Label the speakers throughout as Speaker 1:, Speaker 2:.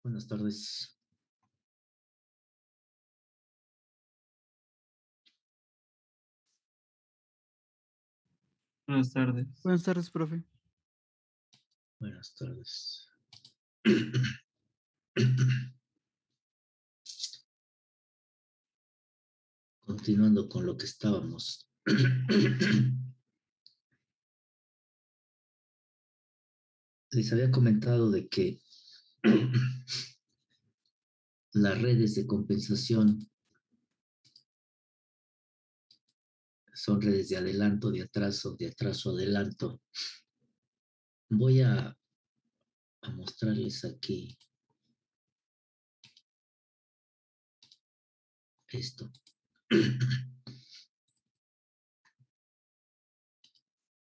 Speaker 1: Buenas tardes.
Speaker 2: Buenas tardes.
Speaker 3: Buenas tardes, profe.
Speaker 1: Buenas tardes. Continuando con lo que estábamos. Les había comentado de que las redes de compensación son redes de adelanto, de atraso, adelanto. Voy a mostrarles aquí esto.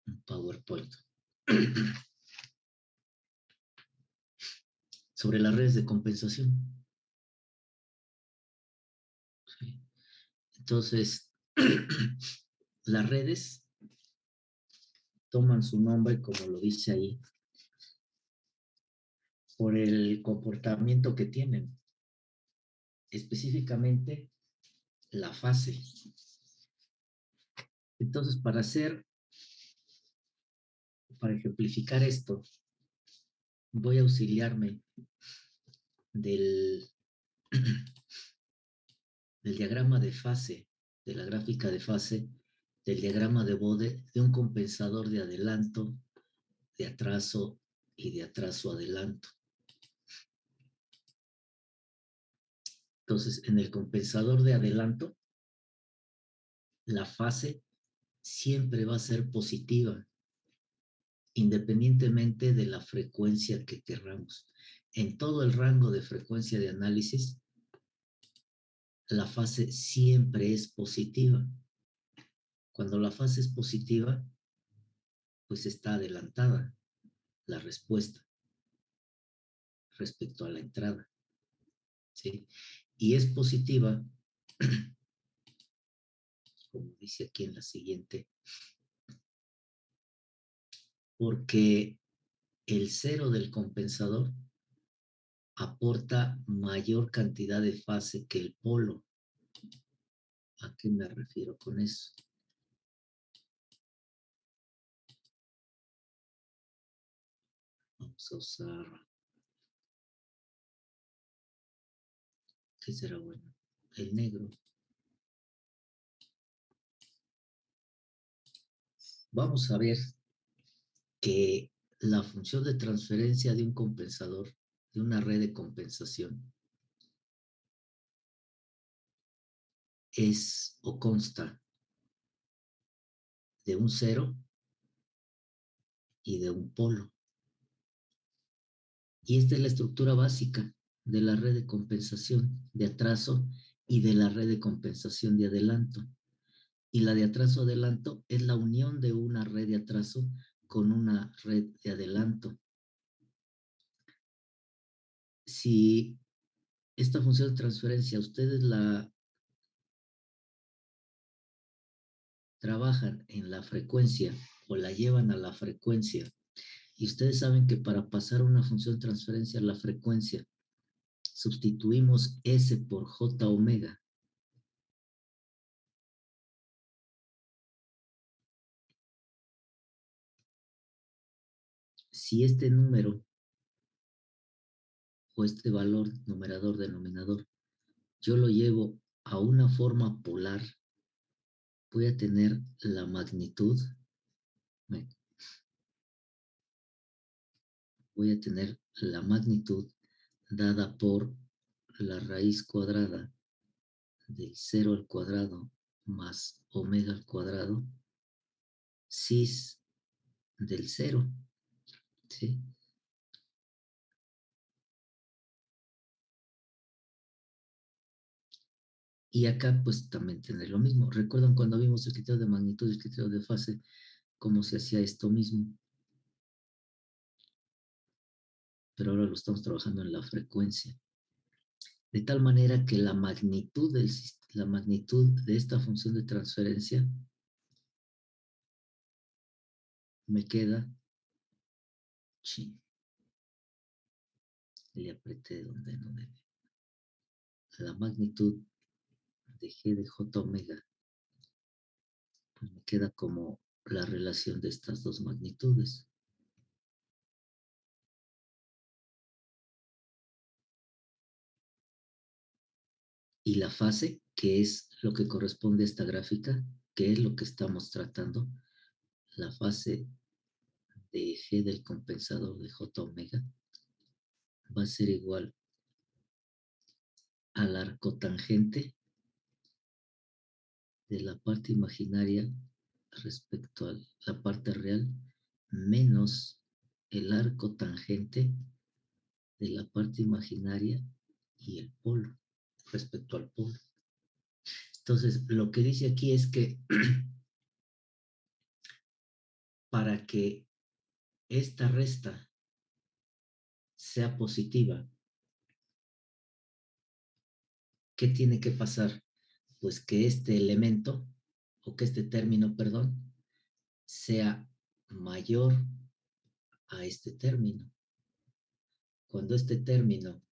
Speaker 1: Un PowerPoint. Sobre las redes de compensación. Sí. Entonces, las redes toman su nombre, como lo dice ahí, por el comportamiento que tienen, específicamente la fase. Entonces, para ejemplificar esto, voy a auxiliarme del, del diagrama de fase, de la gráfica de fase, del diagrama de Bode, de un compensador de adelanto, de atraso y de atraso-adelanto. Entonces, en el compensador de adelanto, la fase siempre va a ser positiva, independientemente de la frecuencia que querramos. En todo el rango de frecuencia de análisis, la fase siempre es positiva. Cuando la fase es positiva, pues está adelantada la respuesta respecto a la entrada, ¿sí? Y es positiva, como dice aquí en la siguiente, porque el cero del compensador aporta mayor cantidad de fase que el polo. ¿A qué me refiero con eso? Vamos a usar, ¿qué será bueno? El negro. Vamos a ver que la función de transferencia de un compensador, de una red de compensación, es o consta de un cero y de un polo. Y esta es la estructura básica de la red de compensación de atraso y de la red de compensación de adelanto. Y la de atraso-adelanto es la unión de una red de atraso con una red de adelanto. Si esta función de transferencia ustedes la trabajan en la frecuencia o la llevan a la frecuencia, y ustedes saben que para pasar una función de transferencia a la frecuencia, sustituimos S por J omega. Si este número o este valor numerador-denominador yo lo llevo a una forma polar, voy a tener la magnitud, dada por la raíz cuadrada del 0 al cuadrado más omega al cuadrado, cis del 0, ¿sí? Y acá pues también tener lo mismo. ¿Recuerdan cuando vimos el criterio de magnitud y el criterio de fase, cómo se hacía esto mismo? Pero ahora lo estamos trabajando en la frecuencia. De tal manera que la magnitud de esta función de transferencia me queda Le apreté donde no debe. La magnitud de G de J omega, pues me queda como la relación de estas dos magnitudes. Y la fase, que es lo que corresponde a esta gráfica, que es lo que estamos tratando, la fase de G del compensador de J omega va a ser igual al arco tangente de la parte imaginaria respecto a la parte real menos el arco tangente de la parte imaginaria y el polo respecto al polo. Entonces, lo que dice aquí es que para que esta resta sea positiva, ¿qué tiene que pasar? Pues que este elemento, o que este término, perdón, sea mayor a este término. Cuando este término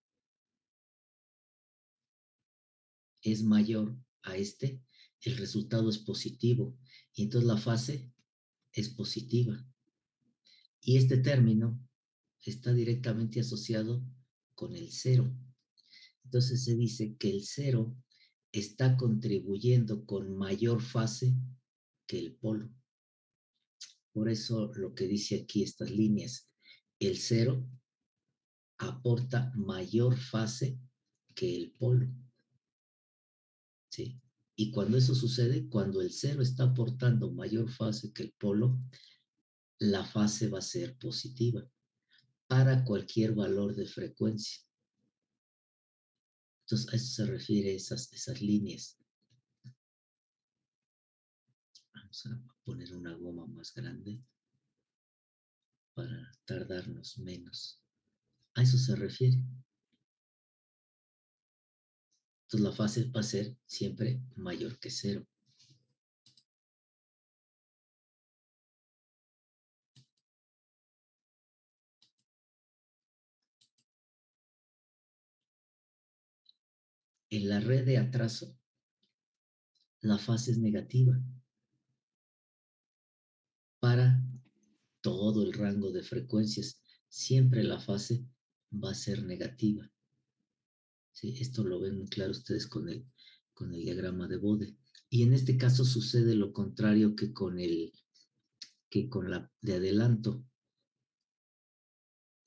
Speaker 1: es mayor a este, el resultado es positivo y entonces la fase es positiva. Y este término está directamente asociado con el cero. Entonces se dice que el cero está contribuyendo con mayor fase que el polo. Por eso lo que dice aquí estas líneas, el cero aporta mayor fase que el polo. ¿Sí? Y cuando eso sucede, cuando el cero está aportando mayor fase que el polo, la fase va a ser positiva para cualquier valor de frecuencia. Entonces, a eso se refiere esas líneas. Vamos a poner una goma más grande para tardarnos menos. A eso se refiere. Entonces, la fase va a ser siempre mayor que cero. En la red de atraso, la fase es negativa para todo el rango de frecuencias. Siempre la fase va a ser negativa. ¿Sí? Esto lo ven muy claro ustedes con el diagrama de Bode. Y en este caso sucede lo contrario que con la de adelanto.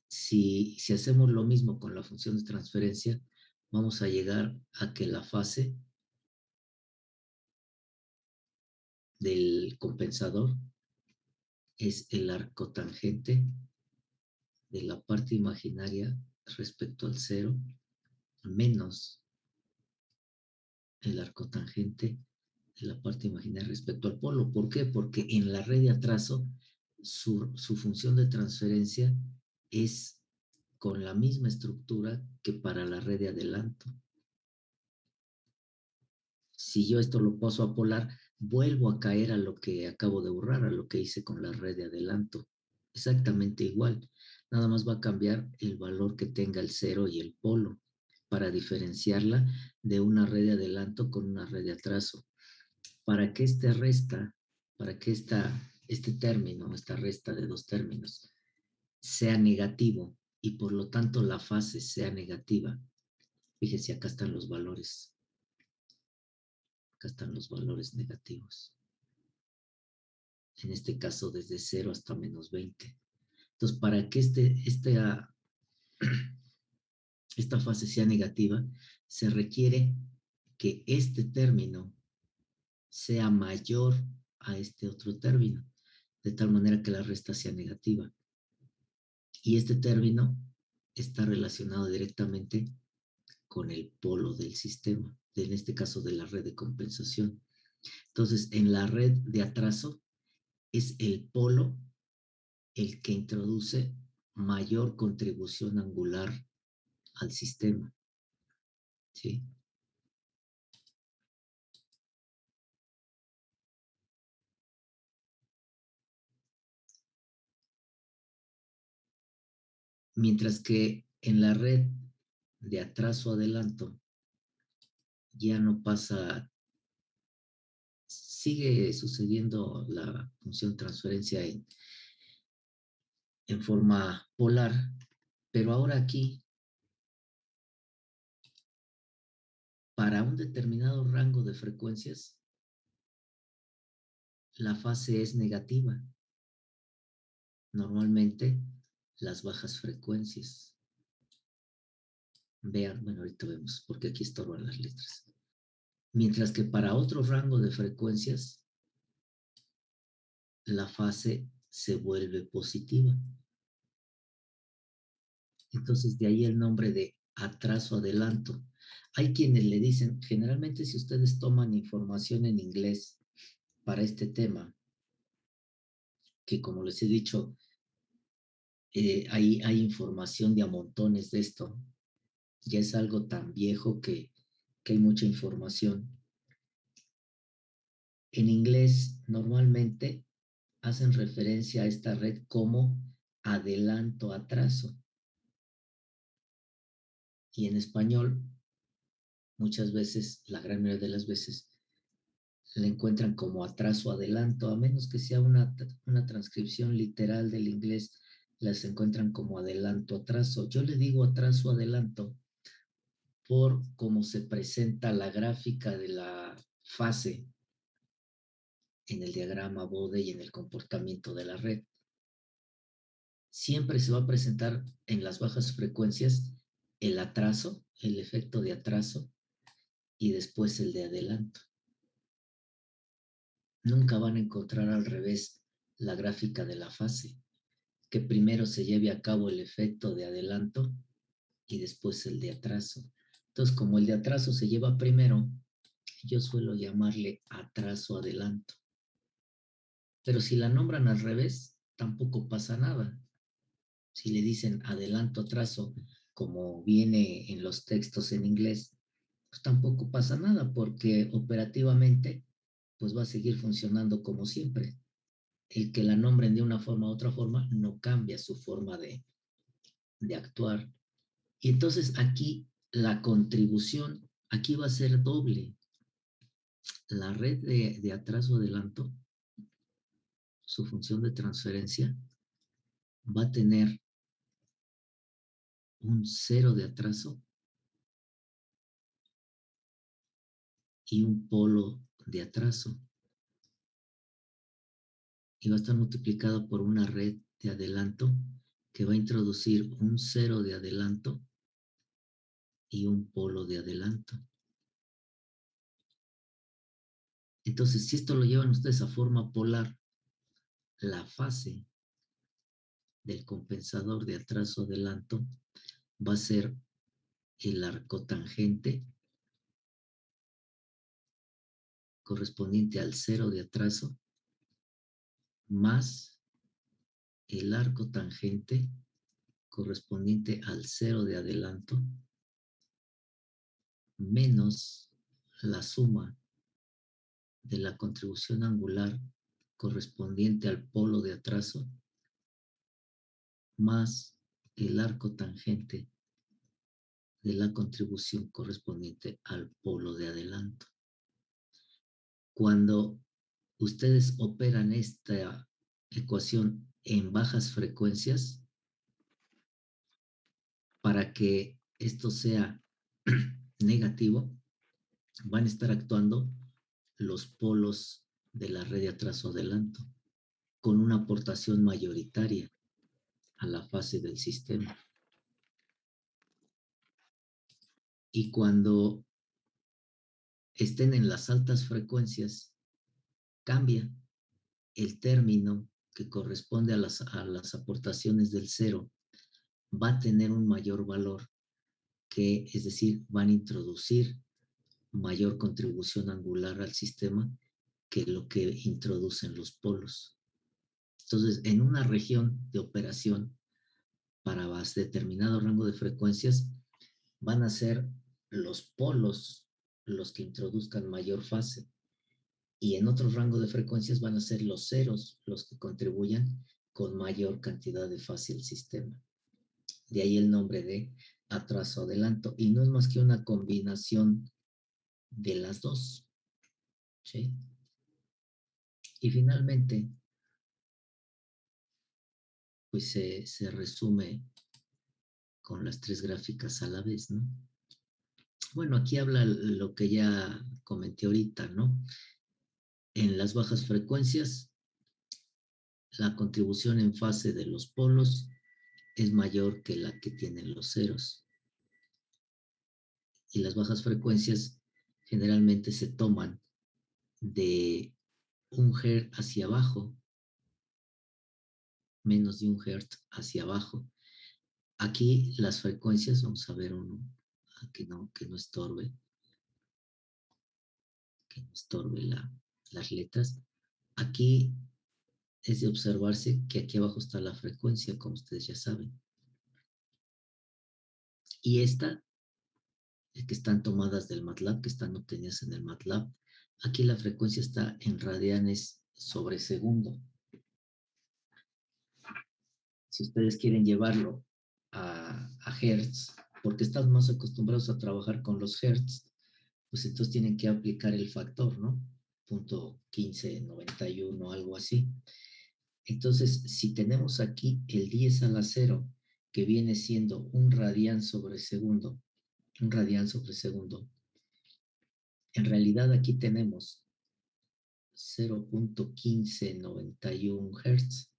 Speaker 1: Si hacemos lo mismo con la función de transferencia, vamos a llegar a que la fase del compensador es el arco tangente de la parte imaginaria respecto al cero menos el arco tangente de la parte imaginaria respecto al polo. ¿Por qué? Porque en la red de atraso su función de transferencia es con la misma estructura que para la red de adelanto. Si yo esto lo paso a polar, vuelvo a caer a lo que acabo de borrar, a lo que hice con la red de adelanto. Exactamente igual. Nada más va a cambiar el valor que tenga el cero y el polo para diferenciarla de una red de adelanto con una red de atraso. Para que este término, esta resta de dos términos, sea negativo y por lo tanto la fase sea negativa. Fíjense, acá están los valores. Acá están los valores negativos. En este caso desde 0 hasta menos 20. Entonces, para que esta fase sea negativa, se requiere que este término sea mayor a este otro término, de tal manera que la resta sea negativa. Y este término está relacionado directamente con el polo del sistema, en este caso de la red de compensación. Entonces, en la red de atraso es el polo el que introduce mayor contribución angular al sistema. ¿Sí? Mientras que En la red de atraso-adelanto ya no pasa, sigue sucediendo la función transferencia en forma polar, pero ahora aquí, para un determinado rango de frecuencias, la fase es negativa. Normalmente las bajas frecuencias. Vean, bueno, ahorita vemos, porque aquí estorban las letras. Mientras que para otro rango de frecuencias, la fase se vuelve positiva. Entonces, de ahí el nombre de atraso-adelanto. Hay quienes le dicen, generalmente si ustedes toman información en inglés para este tema, que como les he dicho, hay información de a montones de esto, ya es algo tan viejo que hay mucha información. En inglés normalmente hacen referencia a esta red como adelanto-atraso. Y en español, muchas veces, la gran mayoría de las veces, la encuentran como atraso-adelanto, a menos que sea una transcripción literal del inglés, las encuentran como adelanto-atraso. Yo le digo atraso-adelanto por cómo se presenta la gráfica de la fase en el diagrama Bode y en el comportamiento de la red. Siempre se va a presentar en las bajas frecuencias el atraso, el efecto de atraso, y después el de adelanto. Nunca van a encontrar al revés la gráfica de la fase, que primero se lleve a cabo el efecto de adelanto y después el de atraso. Entonces, como el de atraso se lleva primero, yo suelo llamarle atraso-adelanto. Pero si la nombran al revés, tampoco pasa nada. Si le dicen adelanto-atraso, como viene en los textos en inglés, pues tampoco pasa nada porque operativamente pues va a seguir funcionando como siempre. El que la nombren de una forma u otra forma no cambia su forma de actuar. Y entonces aquí la contribución, aquí va a ser doble. La red de atraso-adelanto, su función de transferencia, va a tener un cero de atraso y un polo de atraso. Y va a estar multiplicado por una red de adelanto que va a introducir un cero de adelanto y un polo de adelanto. Entonces, si esto lo llevan ustedes a forma polar, la fase del compensador de atraso-adelanto va a ser el arco tangente correspondiente al cero de atraso más el arco tangente correspondiente al cero de adelanto menos la suma de la contribución angular correspondiente al polo de atraso más el arco tangente de la contribución correspondiente al polo de adelanto. Cuando ustedes operan esta ecuación en bajas frecuencias, para que esto sea negativo, van a estar actuando los polos de la red de atraso-adelanto con una aportación mayoritaria a la fase del sistema. Y cuando estén en las altas frecuencias, cambia el término que corresponde a las aportaciones del cero, va a tener un mayor valor, que es decir, van a introducir mayor contribución angular al sistema que lo que introducen los polos. Entonces, en una región de operación para determinado rango de frecuencias, van a ser los polos los que introduzcan mayor fase. Y en otro rango de frecuencias van a ser los ceros los que contribuyan con mayor cantidad de fase al sistema. De ahí el nombre de atraso adelanto. Y no es más que una combinación de las dos. ¿Sí? Y finalmente, pues se resume con las tres gráficas a la vez, ¿no? Bueno, aquí habla lo que ya comenté ahorita, ¿no? En las bajas frecuencias, la contribución en fase de los polos es mayor que la que tienen los ceros. Y las bajas frecuencias generalmente se toman de 1 Hz hacia abajo, menos de 1 Hz hacia abajo. Aquí las frecuencias, vamos a ver uno que no estorbe, las letras. Aquí es de observarse que aquí abajo está la frecuencia, como ustedes ya saben. Y esta, que están tomadas del MATLAB, que están obtenidas en el MATLAB, aquí la frecuencia está en radianes sobre segundo. Si ustedes quieren llevarlo a Hertz, porque están más acostumbrados a trabajar con los Hertz, pues entonces tienen que aplicar el factor, ¿no? Punto 1591, algo así. Entonces, si tenemos aquí el 10 a la 0, que viene siendo un radian sobre segundo, en realidad aquí tenemos 0.1591 Hz.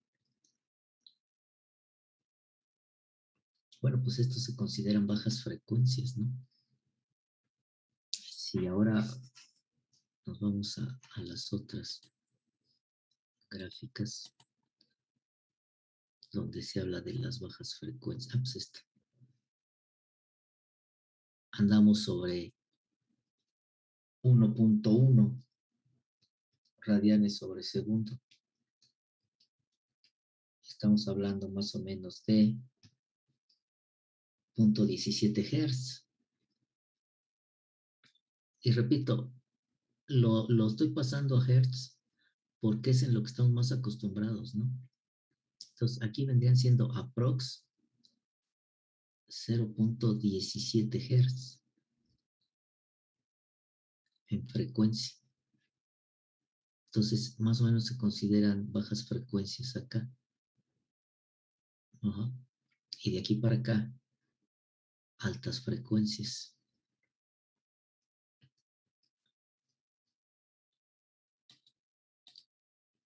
Speaker 1: Bueno, pues estos se consideran bajas frecuencias, ¿no? Si ahora nos vamos a las otras gráficas donde se habla de las bajas frecuencias. Ah, pues esta. Andamos sobre 1.1 radianes sobre segundo. Estamos hablando más o menos de 0.17 Hz. Y repito, lo estoy pasando a Hertz porque es en lo que estamos más acostumbrados, ¿no? Entonces, aquí vendrían siendo aprox 0.17 Hz en frecuencia. Entonces, más o menos se consideran bajas frecuencias acá. Ajá. Y de aquí para acá, altas frecuencias.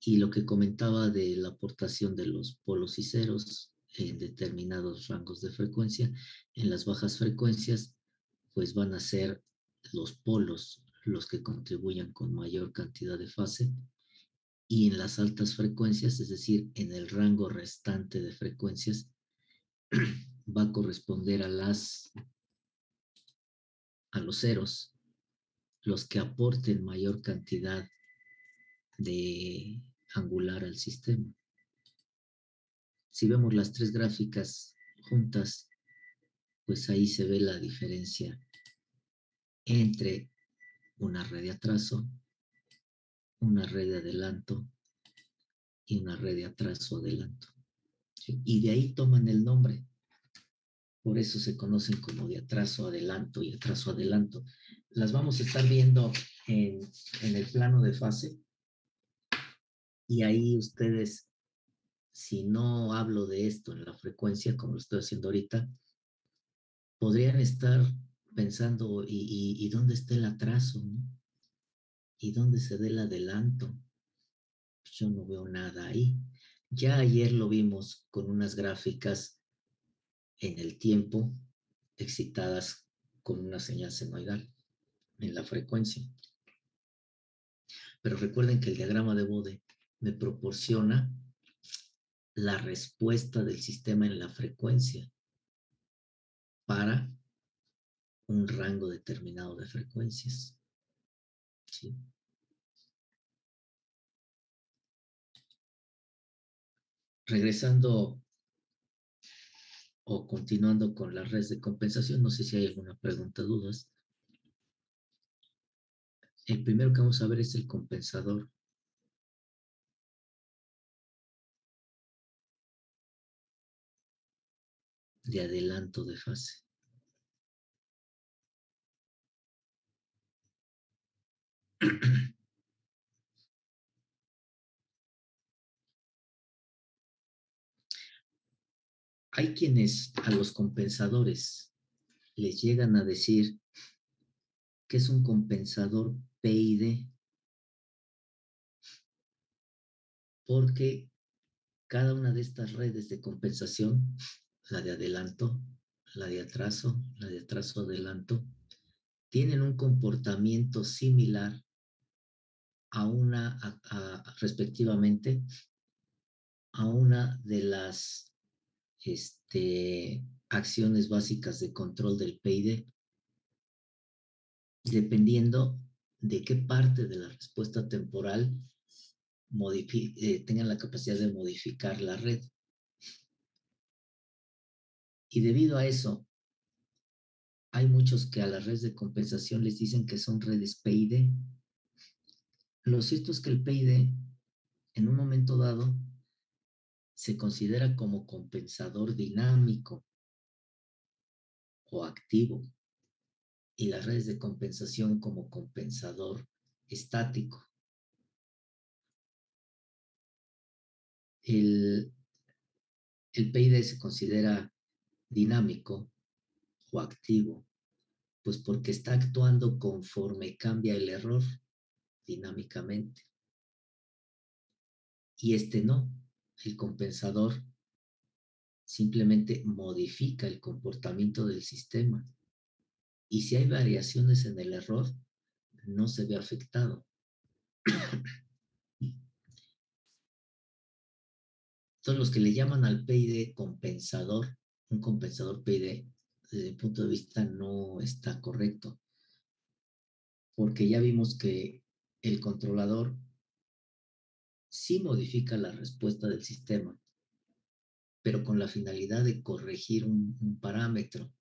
Speaker 1: Y lo que comentaba de la aportación de los polos y ceros en determinados rangos de frecuencia, en las bajas frecuencias, pues van a ser los polos los que contribuyan con mayor cantidad de fase, y en las altas frecuencias, es decir, en el rango restante de frecuencias, va a corresponder a los ceros, los que aporten mayor cantidad de angular al sistema. Si vemos las tres gráficas juntas, pues ahí se ve la diferencia entre una red de atraso, una red de adelanto y una red de atraso-adelanto. ¿Sí? Y de ahí toman el nombre. Por eso se conocen como de atraso-adelanto y atraso-adelanto. Las vamos a estar viendo en el plano de fase. Y ahí ustedes, si no hablo de esto en la frecuencia, como lo estoy haciendo ahorita, podrían estar pensando, ¿y dónde está el atraso? ¿No? ¿Y dónde se da el adelanto? Yo no veo nada ahí. Ya ayer lo vimos con unas gráficas en el tiempo excitadas con una señal senoidal en la frecuencia. Pero recuerden que el diagrama de Bode me proporciona la respuesta del sistema en la frecuencia para un rango determinado de frecuencias. ¿Sí? Regresando o continuando con las redes de compensación, no sé si hay alguna pregunta, dudas. El primero que vamos a ver es el compensador. de adelanto de fase. Hay quienes a los compensadores les llegan a decir que es un compensador PID porque cada una de estas redes de compensación, la de adelanto, la de atraso adelanto, tienen un comportamiento similar a una, respectivamente, a una de las acciones básicas de control del PID, dependiendo de qué parte de la respuesta temporal tengan la capacidad de modificar la red. Y debido a eso, hay muchos que a las redes de compensación les dicen que son redes PID. Lo cierto es que el PID, en un momento dado, se considera como compensador dinámico o activo y las redes de compensación como compensador estático. El, el PID se considera dinámico o activo, pues porque está actuando conforme cambia el error dinámicamente. Y no, el compensador simplemente modifica el comportamiento del sistema. Y si hay variaciones en el error, no se ve afectado. Entonces, los que le llaman al PID compensador, un compensador PID, desde mi punto de vista, no está correcto, porque ya vimos que el controlador sí modifica la respuesta del sistema, pero con la finalidad de corregir un parámetro,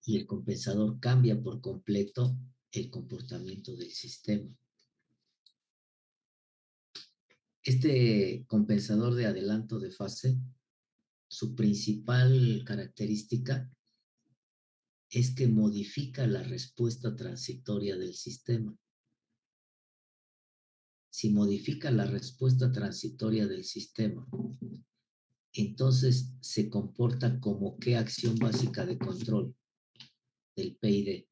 Speaker 1: y el compensador cambia por completo el comportamiento del sistema. Este compensador de adelanto de fase, su principal característica es que modifica la respuesta transitoria del sistema. Si modifica la respuesta transitoria del sistema, entonces se comporta como qué acción básica de control del PID.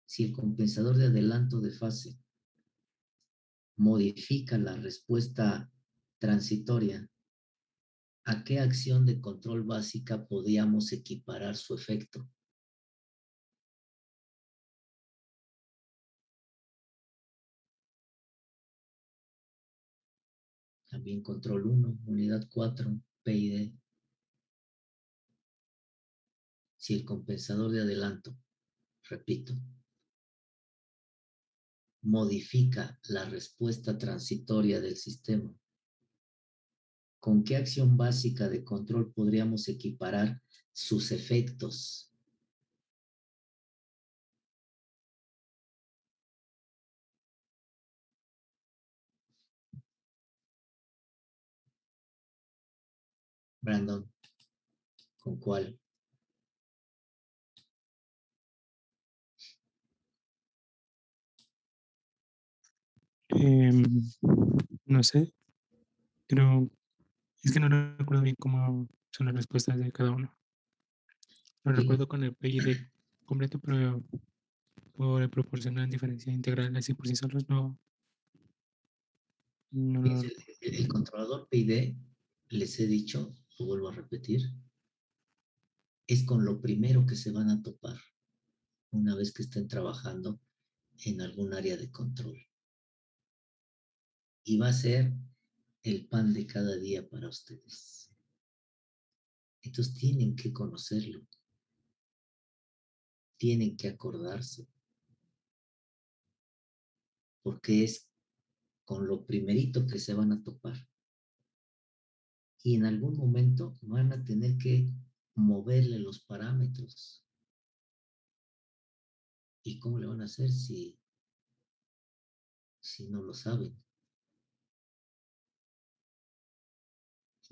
Speaker 1: Si el compensador de adelanto de fase modifica la respuesta transitoria, ¿a qué acción de control básica podíamos equiparar su efecto? También control 1, unidad 4, PID. Si el compensador de adelanto, repito, modifica la respuesta transitoria del sistema, ¿con qué acción básica de control podríamos equiparar sus efectos? Brandon, ¿con cuál?
Speaker 2: Em, no sé, pero es que no recuerdo bien cómo son las respuestas de cada uno. Lo
Speaker 1: Sí,
Speaker 2: recuerdo con el PID completo, pero por el proporcional diferencia integral así por sí solos no lo
Speaker 1: fíjense,
Speaker 2: recuerdo.
Speaker 1: el controlador PID, les he dicho, lo vuelvo a repetir, es con lo primero que se van a topar una vez que estén trabajando en algún área de control. Y va a ser el pan de cada día para ustedes. Entonces tienen que conocerlo, tienen que acordarse, porque es con lo primerito que se van a topar. Y en algún momento van a tener que moverle los parámetros. ¿Y cómo le van a hacer si no lo saben?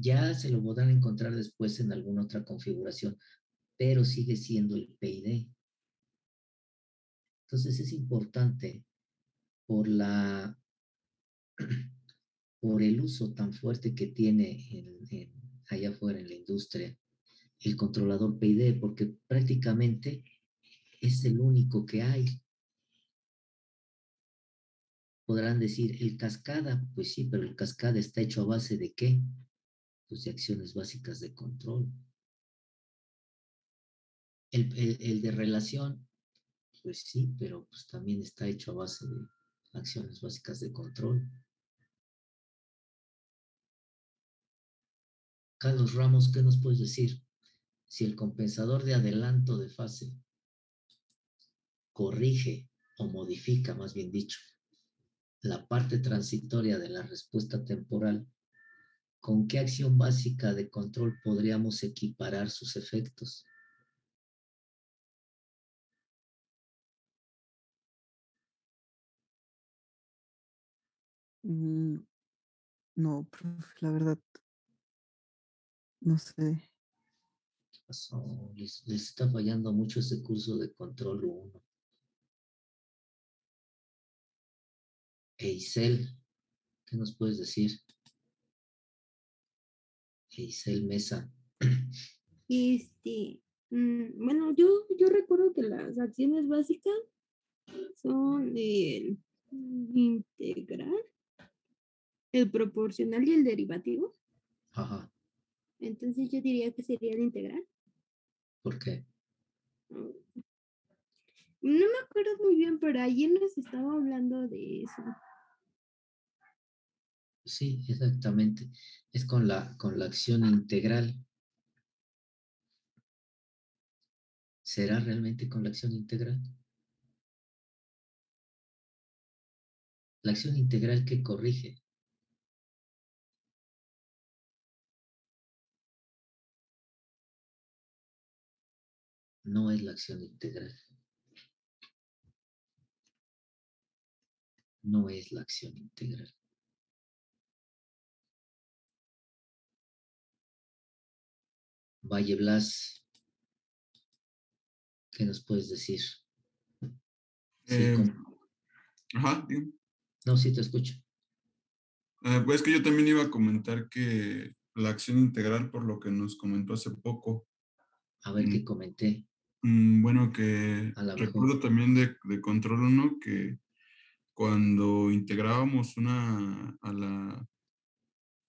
Speaker 1: Ya se lo podrán encontrar después en alguna otra configuración, pero sigue siendo el PID. Entonces es importante por la por el uso tan fuerte que tiene allá afuera en la industria el controlador PID, porque prácticamente es el único que hay. Podrán decir, el cascada, pues sí, pero el cascada está hecho a base de ¿qué? Pues de acciones básicas de control. El de relación, pues sí, pero pues también está hecho a base de acciones básicas de control. Carlos Ramos, ¿qué nos puedes decir? Si el compensador de adelanto de fase corrige o modifica, más bien dicho, la parte transitoria de la respuesta temporal, ¿con qué acción básica de control podríamos equiparar sus efectos?
Speaker 3: Mm, no, profe, la verdad, no sé.
Speaker 1: Les está fallando mucho ese curso de control 1. Eisel, ¿qué nos puedes decir? Eisel Mesa.
Speaker 4: Bueno, yo recuerdo que las acciones básicas son el integral, el proporcional y el derivativo.
Speaker 1: Ajá,
Speaker 4: Entonces yo diría que sería el integral.
Speaker 1: ¿por qué?
Speaker 4: No me acuerdo muy bien, pero ayer nos estaba hablando de eso.
Speaker 1: Sí, exactamente. Es con la acción integral. ¿Será realmente con la acción integral? La acción integral que corrige. No es la acción integral. No es la acción integral. Valle Blas, ¿qué nos puedes decir? Sí,
Speaker 5: Eh, ajá, digo.
Speaker 1: no, sí te escucho.
Speaker 5: Pues que yo también iba a comentar que la acción integral, por lo que nos comentó hace poco,
Speaker 1: A ver qué comenté.
Speaker 5: bueno, que
Speaker 1: A lo mejor.
Speaker 5: recuerdo también de Control uno que cuando integrábamos a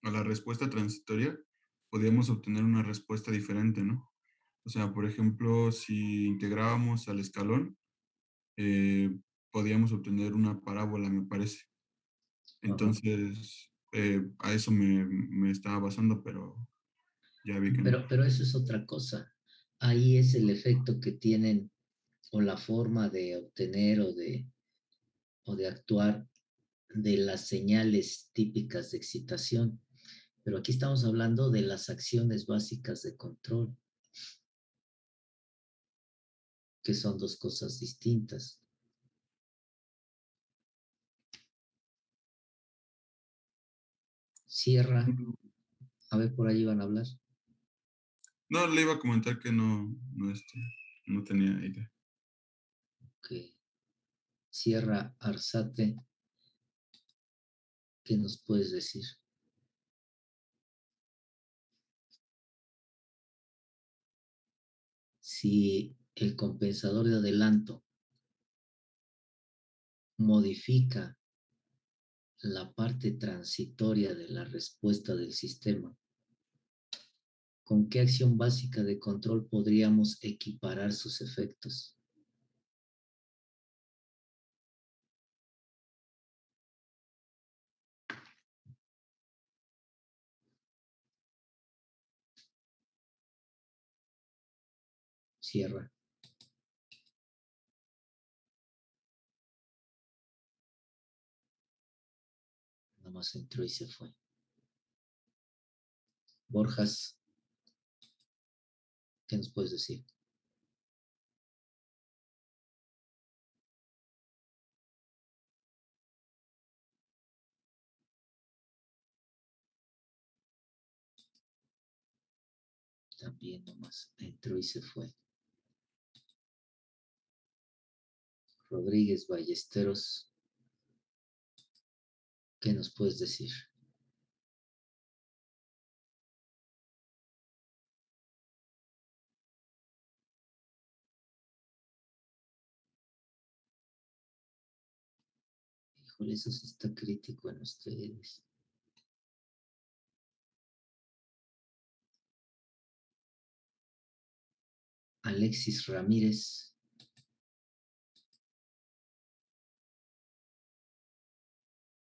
Speaker 5: la respuesta transitoria, podíamos obtener una respuesta diferente, ¿no? O sea, por ejemplo, si integrábamos al escalón, eh, podíamos obtener una parábola, me parece.
Speaker 1: Ajá.
Speaker 5: Entonces, a eso me estaba basando, pero ya vi que no.
Speaker 1: Pero eso es otra cosa. Ahí es el efecto que tienen o la forma de obtener o de actuar de las señales típicas de excitación. Pero aquí estamos hablando de las acciones básicas de control, que son dos cosas distintas. Sierra, a ver, por ahí van a hablar.
Speaker 5: No, le iba a comentar que no tenía idea.
Speaker 1: Que Sierra Arzate, ¿qué nos puedes decir? Si el compensador de adelanto modifica la parte transitoria de la respuesta del sistema, ¿con qué acción básica de control podríamos equiparar sus efectos? Sierra. Nada más entró y se fue. Borjas, ¿qué nos puedes decir? También nomás entró y se fue. Rodríguez Ballesteros, ¿qué nos puedes decir? Híjole, eso sí está crítico en ustedes. Alexis Ramírez.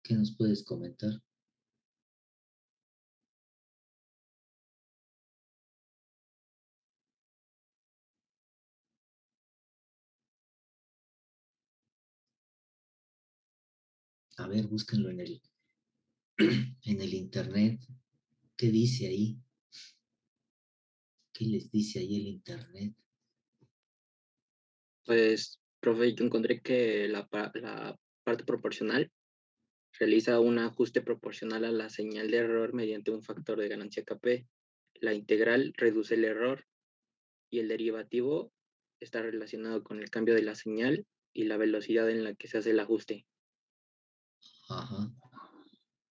Speaker 1: ¿Qué nos puedes comentar? A ver, búsquenlo en el internet. ¿Qué dice ahí? ¿Qué les dice ahí el internet?
Speaker 6: Pues, profe, yo encontré que la parte proporcional realiza un ajuste proporcional a la señal de error mediante un factor de ganancia Kp. La integral reduce el error y el derivativo está relacionado con el cambio de la señal y la velocidad en la que se hace el ajuste.
Speaker 1: Ajá.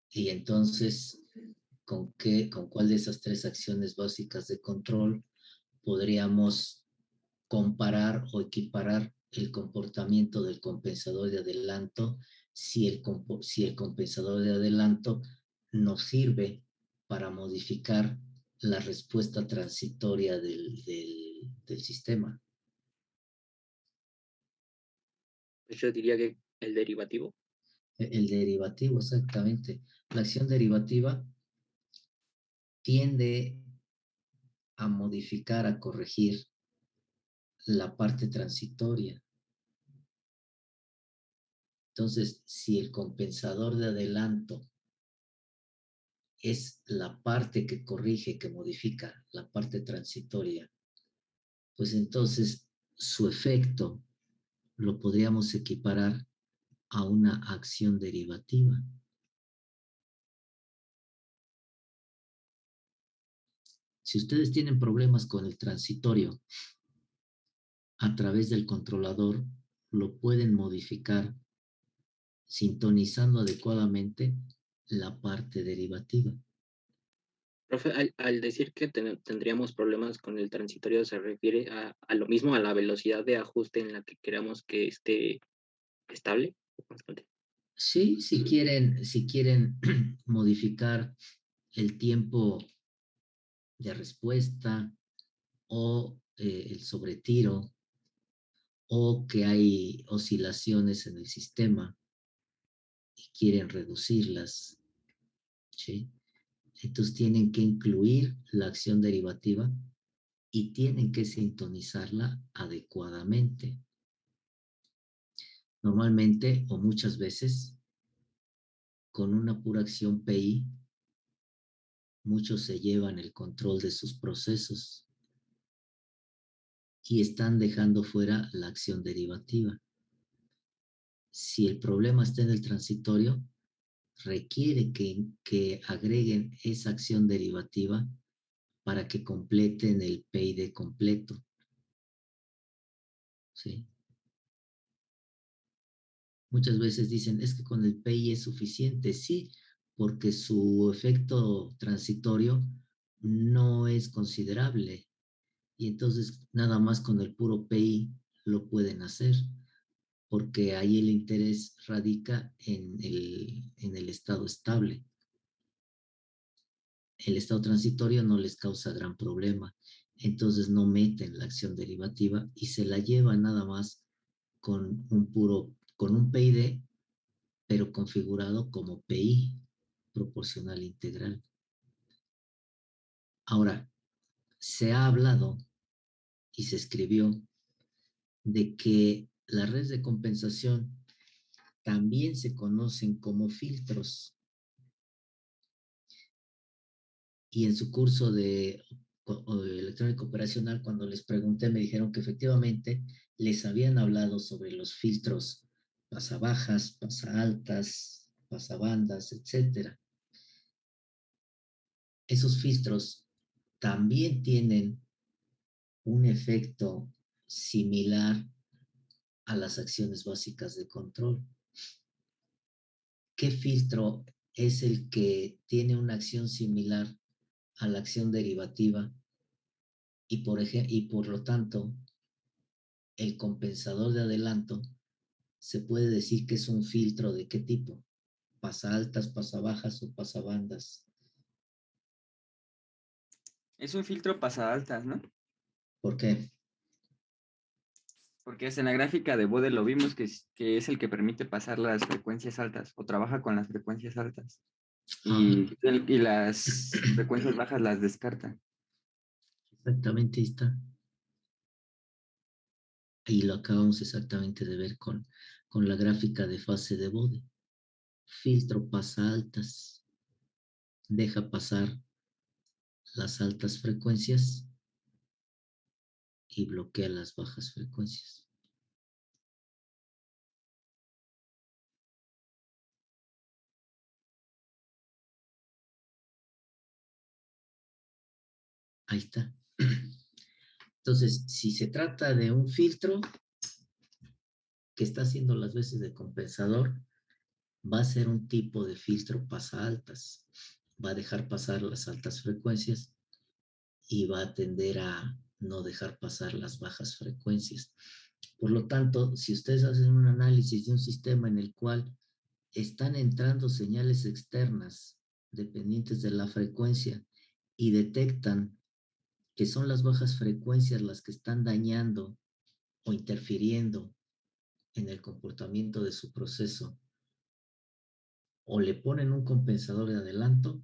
Speaker 1: Y entonces, con cuál de esas tres acciones básicas de control podríamos comparar o equiparar el comportamiento del compensador de adelanto si el compensador de adelanto nos sirve para modificar la respuesta transitoria del sistema?
Speaker 6: Pues yo diría que el derivativo.
Speaker 1: El derivativo, exactamente. La acción derivativa tiende a modificar, a corregir la parte transitoria. Entonces, si el compensador de adelanto es la parte que corrige, que modifica la parte transitoria, pues entonces su efecto lo podríamos equiparar a una acción derivativa. Si ustedes tienen problemas con el transitorio, a través del controlador lo pueden modificar sintonizando adecuadamente la parte derivativa.
Speaker 6: Profe, al decir que tendríamos problemas con el transitorio, ¿se refiere a lo mismo, a la velocidad de ajuste en la que queramos que esté estable o constante?
Speaker 1: Sí, si quieren modificar el tiempo de respuesta o el sobretiro o que hay oscilaciones en el sistema y quieren reducirlas, ¿sí? Entonces tienen que incluir la acción derivativa y tienen que sintonizarla adecuadamente. Normalmente o muchas veces con una pura acción PI, muchos se llevan el control de sus procesos y están dejando fuera la acción derivativa. Si el problema está en el transitorio, requiere que agreguen esa acción derivativa para que completen el PID completo. ¿Sí? Muchas veces dicen, es que con el PI es suficiente. Sí, porque su efecto transitorio no es considerable. Y entonces nada más con el puro PI lo pueden hacer, porque ahí el interés radica en el estado estable. El estado transitorio no les causa gran problema, entonces no meten la acción derivativa y se la llevan nada más con un PID, pero configurado como PI, proporcional integral. Ahora, se ha hablado y se escribió de que las redes de compensación también se conocen como filtros. Y en su curso de electrónica operacional, cuando les pregunté, me dijeron que efectivamente les habían hablado sobre los filtros pasabajas, pasaaltas, pasabandas, etc. Esos filtros también tienen un efecto similar a las acciones básicas de control. ¿Qué filtro es el que tiene una acción similar a la acción derivativa y por lo tanto el compensador de adelanto se puede decir que es un filtro de qué tipo? ¿Pasa altas, pasa bajas o pasa bandas?
Speaker 7: Es un filtro pasadaltas, ¿no?
Speaker 1: ¿Por qué?
Speaker 7: Porque en la gráfica de Bode lo vimos que es el que permite pasar las frecuencias altas o trabaja con las frecuencias altas. Y las frecuencias bajas las descarta.
Speaker 1: Exactamente, ahí está. Y lo acabamos exactamente de ver con la gráfica de fase de Bode. Filtro pasa altas, deja pasar las altas frecuencias y bloquea las bajas frecuencias. Ahí está. Entonces, si se trata de un filtro que está haciendo las veces de compensador, va a ser un tipo de filtro pasa altas. Va a dejar pasar las altas frecuencias y va a tender a no dejar pasar las bajas frecuencias. Por lo tanto, si ustedes hacen un análisis de un sistema en el cual están entrando señales externas dependientes de la frecuencia y detectan que son las bajas frecuencias las que están dañando o interfiriendo en el comportamiento de su proceso, o le ponen un compensador de adelanto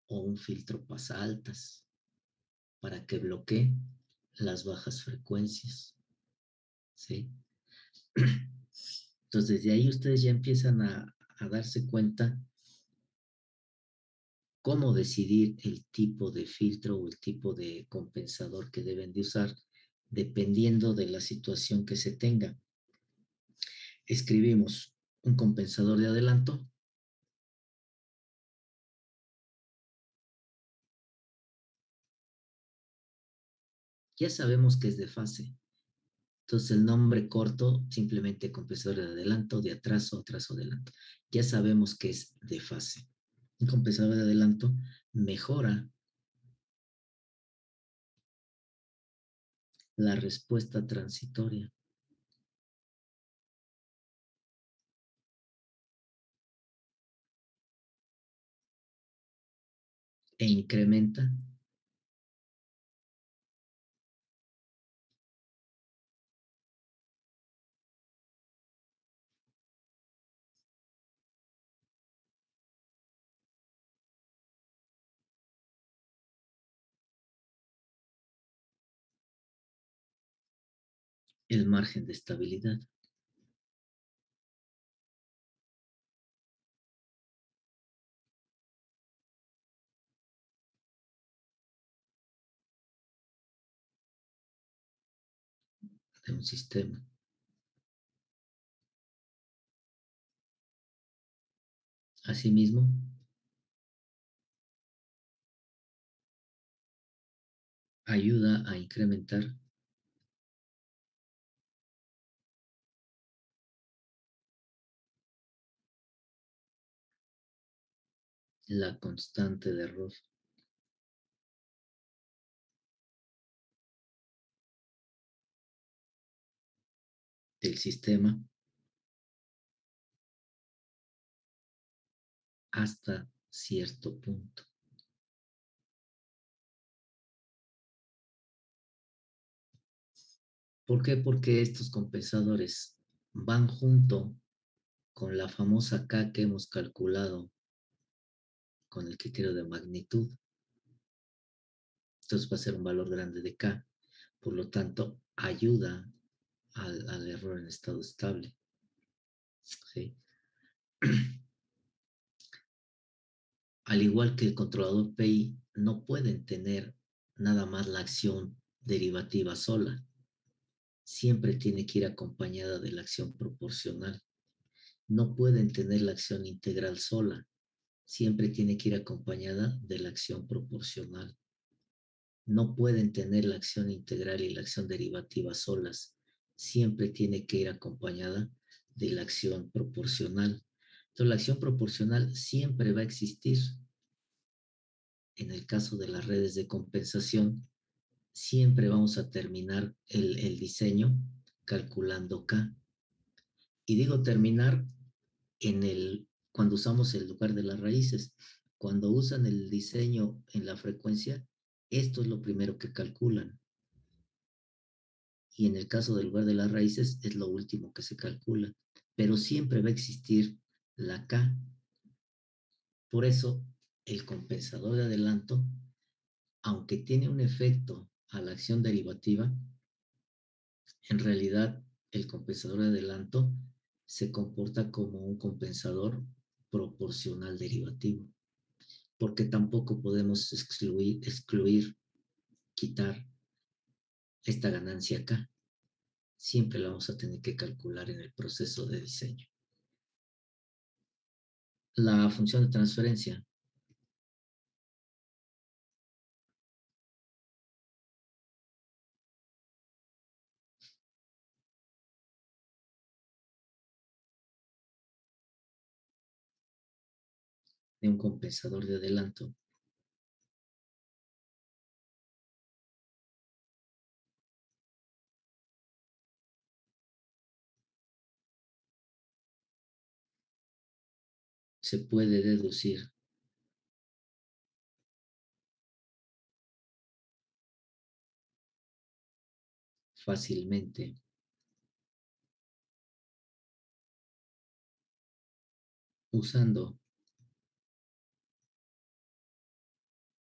Speaker 1: o un filtro pasa altas para que bloquee las bajas frecuencias. ¿Sí? Entonces, desde ahí ustedes ya empiezan a darse cuenta cómo decidir el tipo de filtro o el tipo de compensador que deben de usar dependiendo de la situación que se tenga. Escribimos un compensador de adelanto. Ya sabemos que es de fase. Entonces el nombre corto, simplemente compensador de adelanto, de atraso, atraso, adelanto. Ya sabemos que es de fase. Un compensador de adelanto mejora la respuesta transitoria e incrementa el margen de estabilidad. De un sistema. Asimismo, ayuda a incrementar la constante de error del sistema hasta cierto punto. ¿Por qué? Porque estos compensadores van junto con la famosa K que hemos calculado con el criterio de magnitud. Entonces va a ser un valor grande de K. Por lo tanto, ayuda al error en estado estable. ¿Sí? Al igual que el controlador PI, no pueden tener nada más la acción derivativa sola. Siempre tiene que ir acompañada de la acción proporcional. No pueden tener la acción integral sola. Siempre tiene que ir acompañada de la acción proporcional. no pueden tener la acción integral y la acción derivativa solas. Siempre tiene que ir acompañada de la acción proporcional. Entonces, la acción proporcional siempre va a existir. En el caso de las redes de compensación, siempre vamos a terminar el diseño calculando K. Y digo terminar cuando usamos el lugar de las raíces. Cuando usan el diseño en la frecuencia, esto es lo primero que calculan. Y en el caso del lugar de las raíces, es lo último que se calcula. Pero siempre va a existir la K. Por eso, el compensador de adelanto, aunque tiene un efecto a la acción derivativa, en realidad el compensador de adelanto se comporta como un compensador proporcional derivativo, porque tampoco podemos excluir, quitar esta ganancia acá. Siempre la vamos a tener que calcular en el proceso de diseño. La función de transferencia. De un compensador de adelanto. Se puede deducir fácilmente usando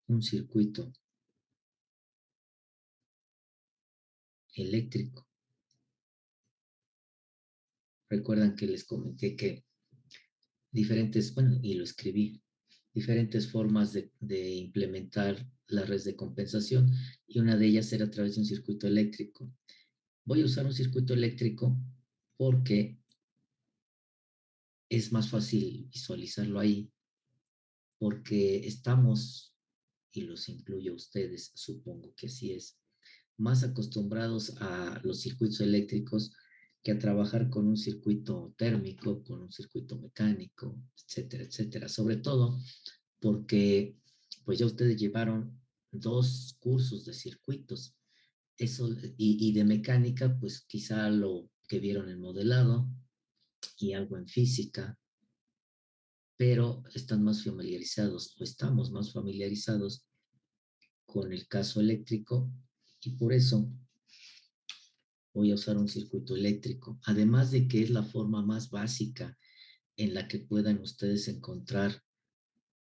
Speaker 1: un circuito eléctrico. Recuerdan que les comenté que diferentes, bueno, y lo escribí, diferentes formas de implementar la red de compensación, y una de ellas era a través de un circuito eléctrico. Voy a usar un circuito eléctrico porque es más fácil visualizarlo ahí, porque estamos, y los incluyo a ustedes, supongo que así es, más acostumbrados a los circuitos eléctricos que a trabajar con un circuito térmico, con un circuito mecánico, etcétera, etcétera. Sobre todo porque pues ya ustedes llevaron 2 cursos de circuitos. Eso, y de mecánica, pues quizá lo que vieron en modelado y algo en física, pero están más familiarizados o estamos más familiarizados con el caso eléctrico, y por eso voy a usar un circuito eléctrico. Además de que es la forma más básica en la que puedan ustedes encontrar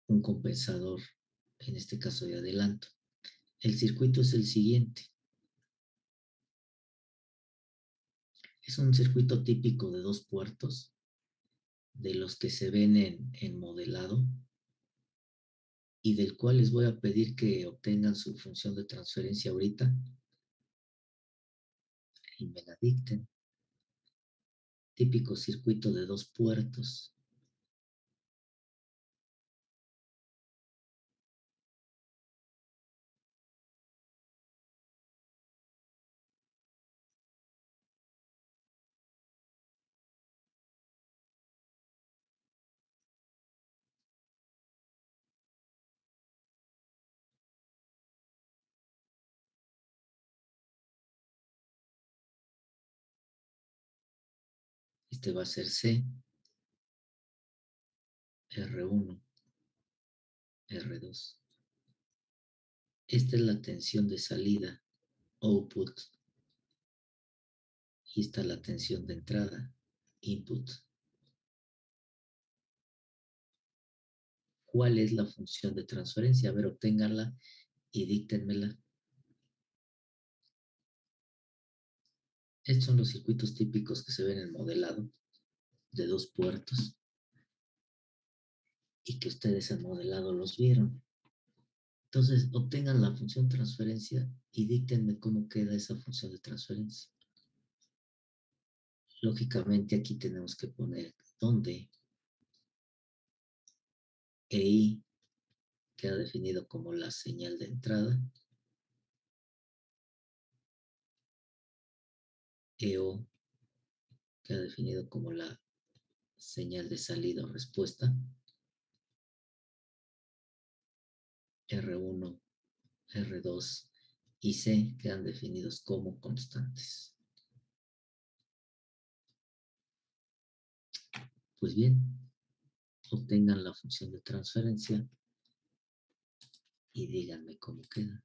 Speaker 1: un compensador, en este caso de adelanto. El circuito es el siguiente. Es un circuito típico de 2 puertos, de los que se ven en modelado, y del cual les voy a pedir que obtengan su función de transferencia ahorita y me la dicten. Típico circuito de 2 puertos. Este va a ser C, R1, R2. Esta es la tensión de salida, output, y esta es la tensión de entrada, input. ¿Cuál es la función de transferencia? A ver, obténganla y díctenmela. Estos son los circuitos típicos que se ven en el modelado de 2 puertos y que ustedes en modelado los vieron. Entonces, obtengan la función transferencia y díctenme cómo queda esa función de transferencia. Lógicamente aquí tenemos que poner donde EI queda definido como la señal de entrada EO, que ha definido como la señal de salida o respuesta, R1, R2 y C quedan definidos como constantes. Pues bien, obtengan la función de transferencia y díganme cómo queda.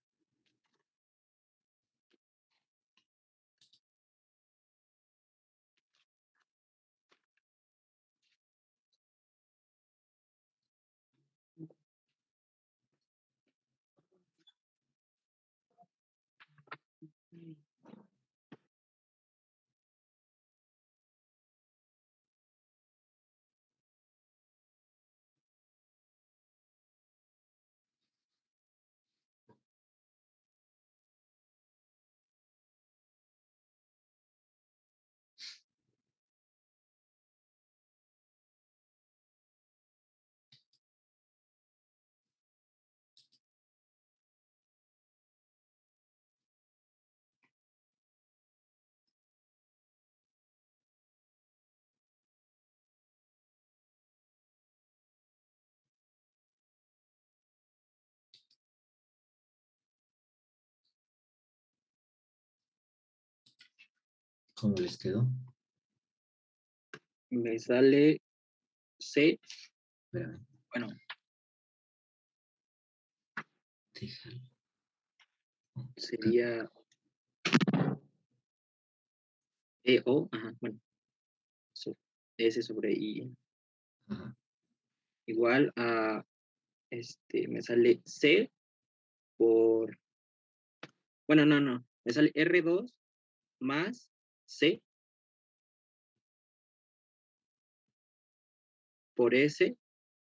Speaker 1: ¿Cómo les quedó?
Speaker 6: Me sale C.
Speaker 1: Espérame,
Speaker 6: Bueno,
Speaker 1: déjalo.
Speaker 6: sería EO. Ajá, bueno. S sobre I.
Speaker 1: Ajá.
Speaker 6: Igual a, me sale C por, bueno, no. Me sale R2 más C por S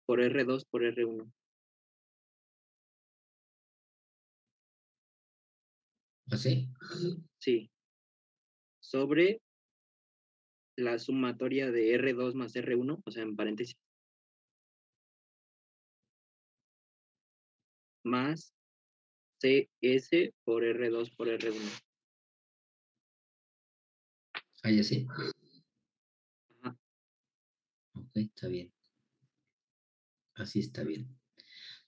Speaker 6: por R2 por R1.
Speaker 1: ¿Así?
Speaker 6: Sí. Sobre la sumatoria de R2 más R1, o sea, en paréntesis, más CS por R2 por R1.
Speaker 1: ¿Ahí así?
Speaker 6: Ajá.
Speaker 1: Ok, está bien. Así está bien.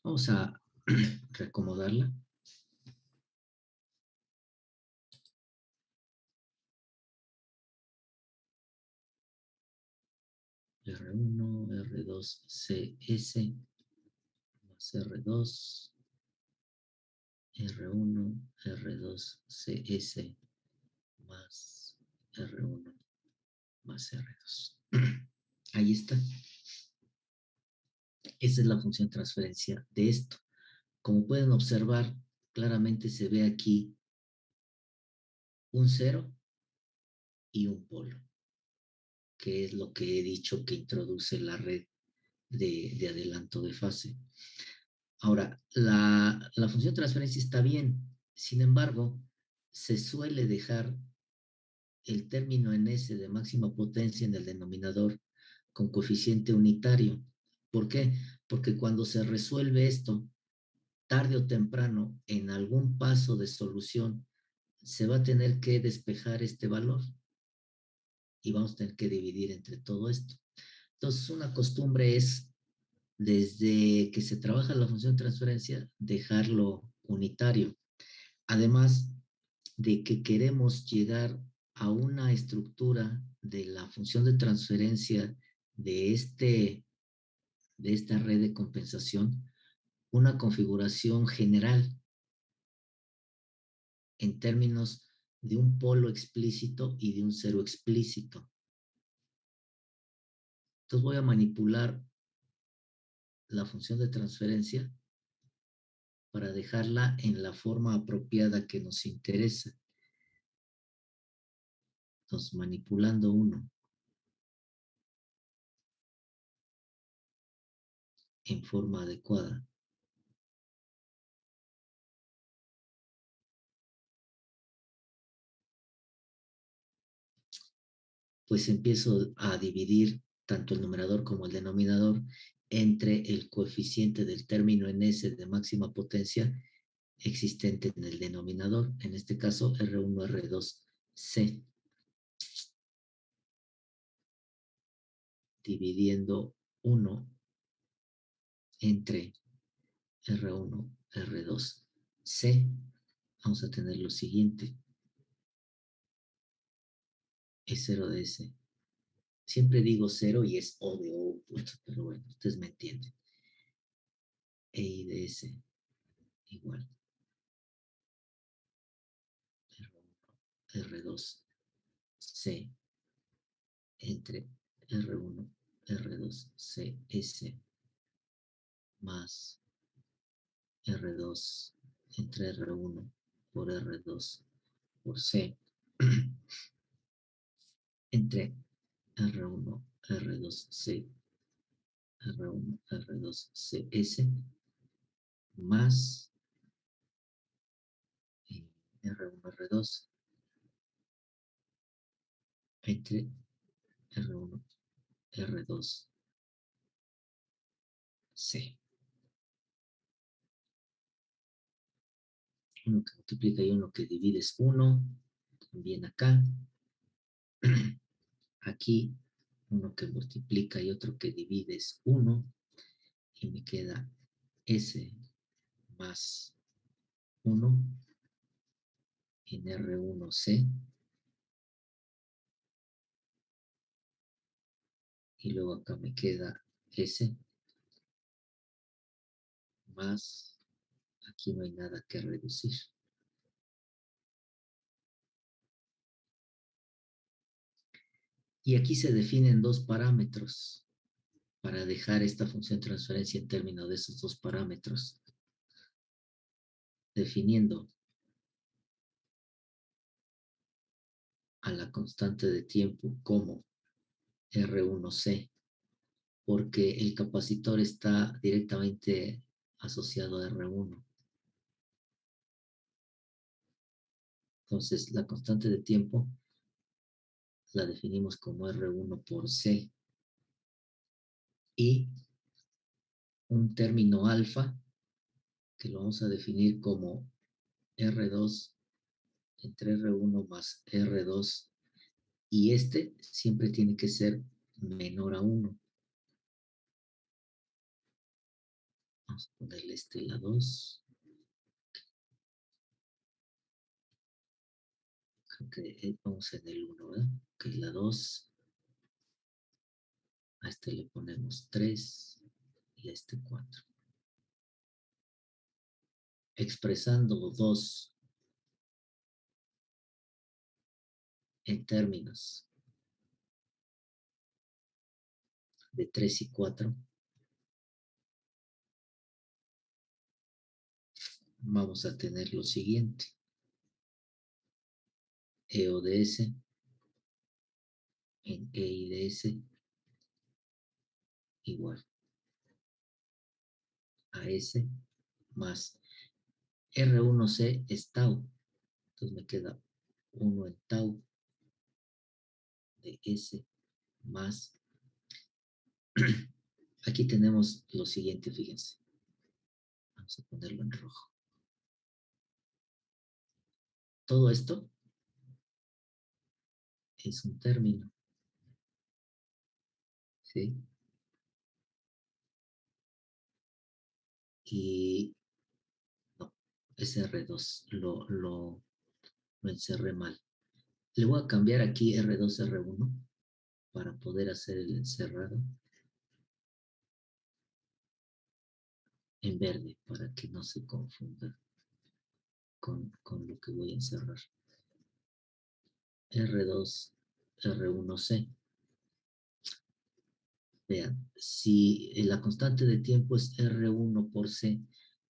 Speaker 1: Vamos a reacomodarla. R1, R2, CS, más R2, R1, R2, CS, más R1, más R2. Ahí está. Esa es la función transferencia de esto. Como pueden observar, claramente se ve aquí un 0 y un polo, que es lo que he dicho que introduce la red de adelanto de fase. Ahora, la función de transferencia está bien, sin embargo, se suele dejar el término en S de máxima potencia en el denominador con coeficiente unitario. ¿Por qué? Porque cuando se resuelve esto, tarde o temprano, en algún paso de solución, se va a tener que despejar este valor y vamos a tener que dividir entre todo esto. Entonces, una costumbre es, desde que se trabaja la función de transferencia, dejarlo unitario. Además de que queremos llegar a una estructura de la función de transferencia de, de esta red de compensación, una configuración general en términos de un polo explícito y de un cero explícito. Entonces voy a manipular la función de transferencia para dejarla en la forma apropiada que nos interesa. Entonces, manipulando uno en forma adecuada. Pues empiezo a dividir tanto el numerador como el denominador entre el coeficiente del término en S de máxima potencia existente en el denominador, en este caso R1, R2, C. dividiendo 1 entre R1, R2, C, vamos a tener lo siguiente. Es 0 de S. Siempre digo 0 y es O de O, pero bueno, ustedes me entienden. E I de S igual. R1, R2, C entre R1, R2, C, S más R2 entre R1 por R2 por C entre R1, R2, C, R1, R2, CS más R1, R2 entre R1, R2, C. Uno que multiplica y uno que divide es 1. También acá. Aquí uno que multiplica y otro que divide es 1. Y me queda S más 1 en R1C. Y luego acá me queda S más, aquí no hay nada que reducir. Y aquí se definen dos parámetros para dejar esta función de transferencia en términos de esos dos parámetros. Definiendo a la constante de tiempo como R1C, porque el capacitor está directamente asociado a R1. Entonces, la constante de tiempo la definimos como R1 por C. Y un término alfa, que lo vamos a definir como R2 entre R1 más R2. Y este siempre tiene que ser menor a 1. Vamos a ponerle la 2. Creo que vamos en el 1, ¿verdad? Ok, la 2. A este le ponemos 3 y a este 4. Expresando 2 en términos de 3 y 4, vamos a tener lo siguiente. EO de S en EI de S igual a S más R1C es tau. Entonces me queda 1 en tau de S más. Aquí tenemos lo siguiente, fíjense. Vamos a ponerlo en rojo. Todo esto es un término. ¿Sí? Y no, es R2. Lo encerré mal. Le voy a cambiar aquí R2, R1 para poder hacer el encerrado en verde para que no se confunda con lo que voy a encerrar. R2, R1C. Vean, si la constante de tiempo es R1 por C,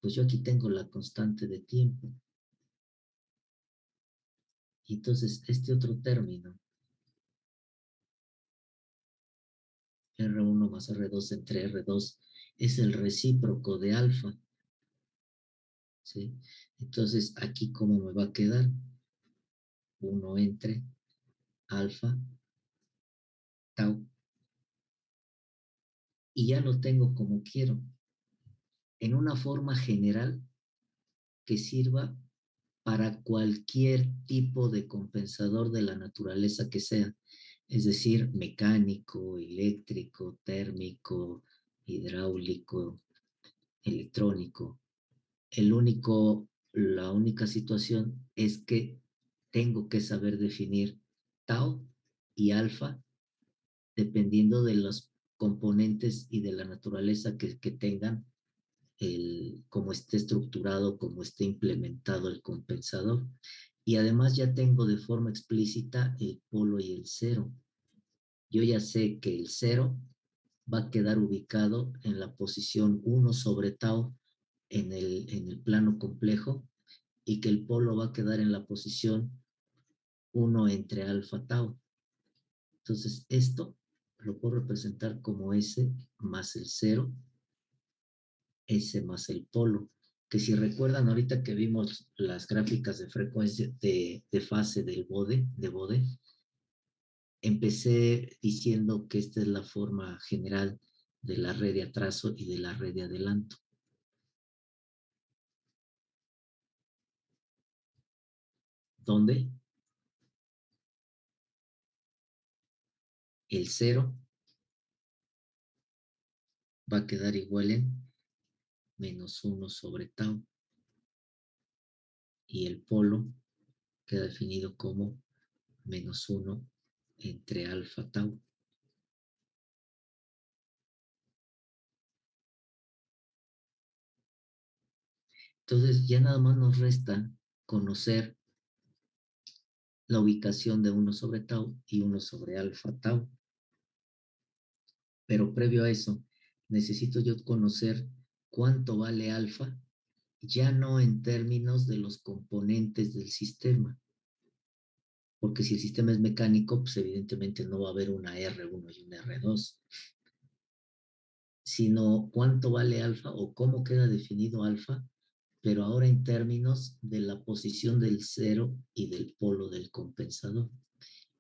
Speaker 1: pues yo aquí tengo la constante de tiempo. Y entonces este otro término, R1 más R2 entre R2, es el recíproco de alfa. ¿Sí? Entonces aquí, ¿cómo me va a quedar? 1 entre alfa, tau. Y ya lo tengo como quiero, en una forma general que sirva para cualquier tipo de compensador de la naturaleza que sea. es decir, mecánico, eléctrico, térmico, hidráulico, electrónico. La única situación es que tengo que saber definir tau y alfa dependiendo de los componentes y de la naturaleza que tengan, cómo esté estructurado, cómo esté implementado el compensador. Y además ya tengo de forma explícita el polo y el cero. Yo ya sé que el cero va a quedar ubicado en la posición 1 sobre tau en el plano complejo y que el polo va a quedar en la posición 1 entre alfa tau. Entonces, esto lo puedo representar como S más el 0, S más el polo. Que si recuerdan ahorita que vimos las gráficas de frecuencia de fase del Bode, empecé diciendo que esta es la forma general de la red de atraso y de la red de adelanto. Donde el 0 va a quedar igual en menos 1 sobre tau y el polo queda definido como menos 1 entre alfa tau. Entonces ya nada más nos resta conocer la ubicación de 1 sobre tau y 1 sobre alfa tau. Pero previo a eso, necesito yo conocer cuánto vale alfa, ya no en términos de los componentes del sistema. Porque si el sistema es mecánico, pues evidentemente no va a haber una R1 y una R2. Sino cuánto vale alfa o cómo queda definido alfa, pero ahora en términos de la posición del cero y del polo del compensador.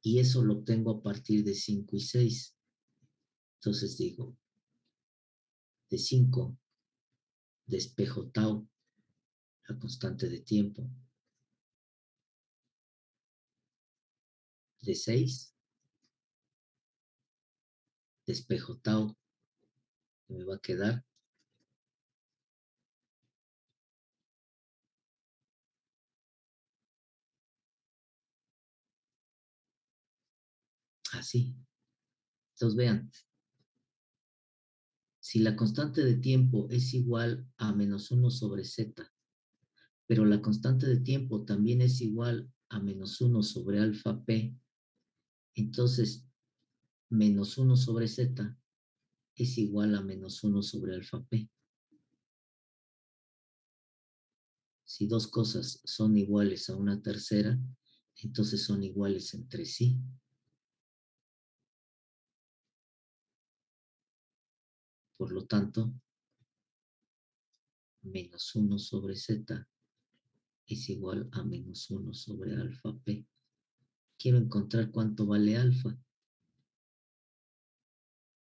Speaker 1: Y eso lo obtengo a partir de 5 y 6. Entonces digo, de 5, despejo tau, la constante de tiempo. De 6, despejo tau, que me va a quedar así. Entonces vean, si la constante de tiempo es igual a menos 1 sobre z, pero la constante de tiempo también es igual a menos 1 sobre alfa p, entonces menos 1 sobre z es igual a menos 1 sobre alfa p. Si dos cosas son iguales a una tercera, entonces son iguales entre sí. Por lo tanto, menos 1 sobre z es igual a menos 1 sobre alfa p. Quiero encontrar cuánto vale alfa.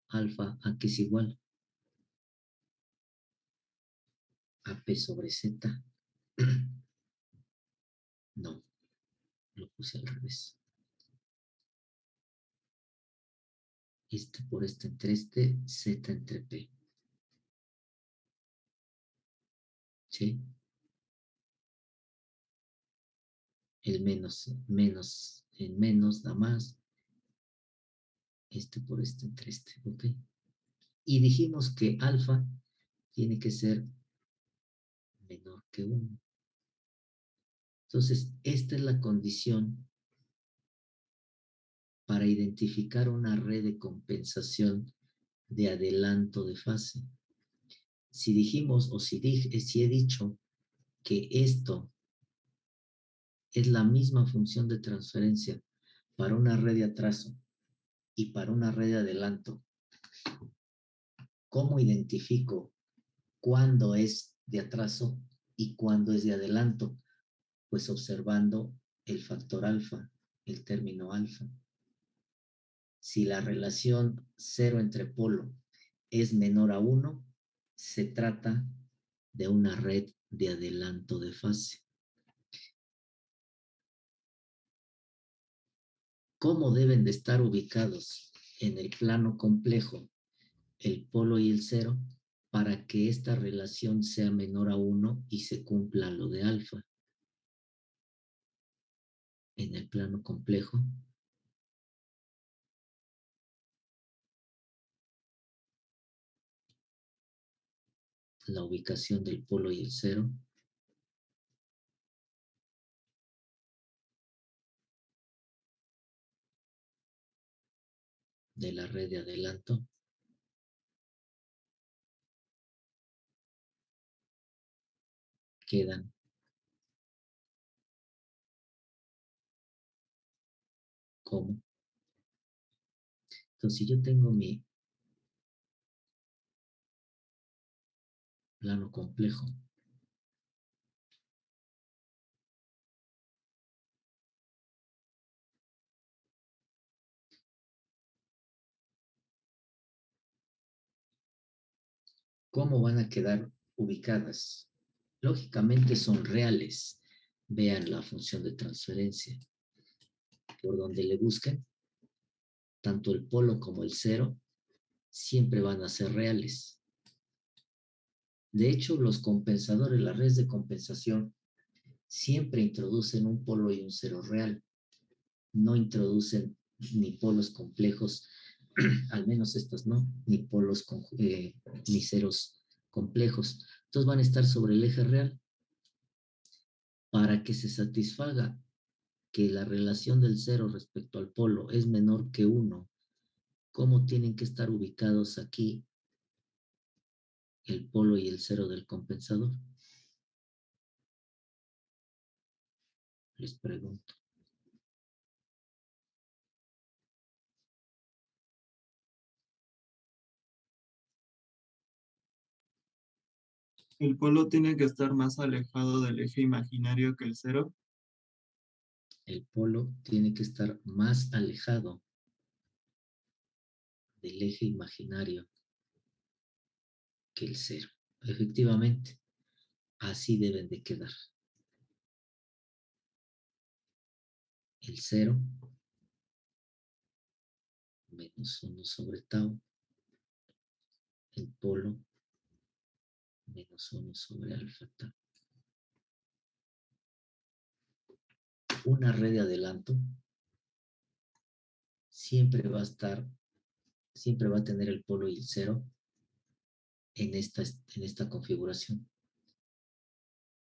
Speaker 1: Alfa, ¿a qué es igual? A p sobre z. No, lo puse al revés. Este por este entre este, z entre p. ¿Sí? El menos en menos da más. Este por este entre este, ¿ok? Y dijimos que alfa tiene que ser menor que 1. Entonces, esta es la condición para identificar una red de compensación de adelanto de fase. Si dijimos o si he dicho que esto es la misma función de transferencia para una red de atraso y para una red de adelanto, ¿cómo identifico cuándo es de atraso y cuándo es de adelanto? Pues observando el factor alfa, el término alfa. Si la relación 0 entre polo es menor a 1, se trata de una red de adelanto de fase. cómo deben de estar ubicados en el plano complejo el polo y el cero para que esta relación sea menor a 1 y se cumpla lo de alfa. En el plano complejo, la ubicación del polo y el cero de la red de adelanto quedan como. Entonces, si yo tengo mi plano complejo, ¿cómo van a quedar ubicadas? Lógicamente son reales. Vean la función de transferencia. Por donde le busquen, tanto el polo como el cero siempre van a ser reales. De hecho, los compensadores, las redes de compensación, siempre introducen un polo y un cero real. No introducen ni polos complejos, al menos estas no, ni polos ni ceros complejos. Entonces van a estar sobre el eje real. Para que se satisfaga que la relación del cero respecto al polo es menor que 1, ¿cómo tienen que estar ubicados aquí el polo y el cero del compensador? Les pregunto.
Speaker 8: El polo tiene que estar más alejado del eje imaginario que el cero.
Speaker 1: El polo tiene que estar más alejado del eje imaginario que el cero. Efectivamente, así deben de quedar. El cero menos 1 sobre tau. El polo menos 1 sobre alfa tau. Una red de adelanto siempre va a tener el polo y el cero en esta configuración.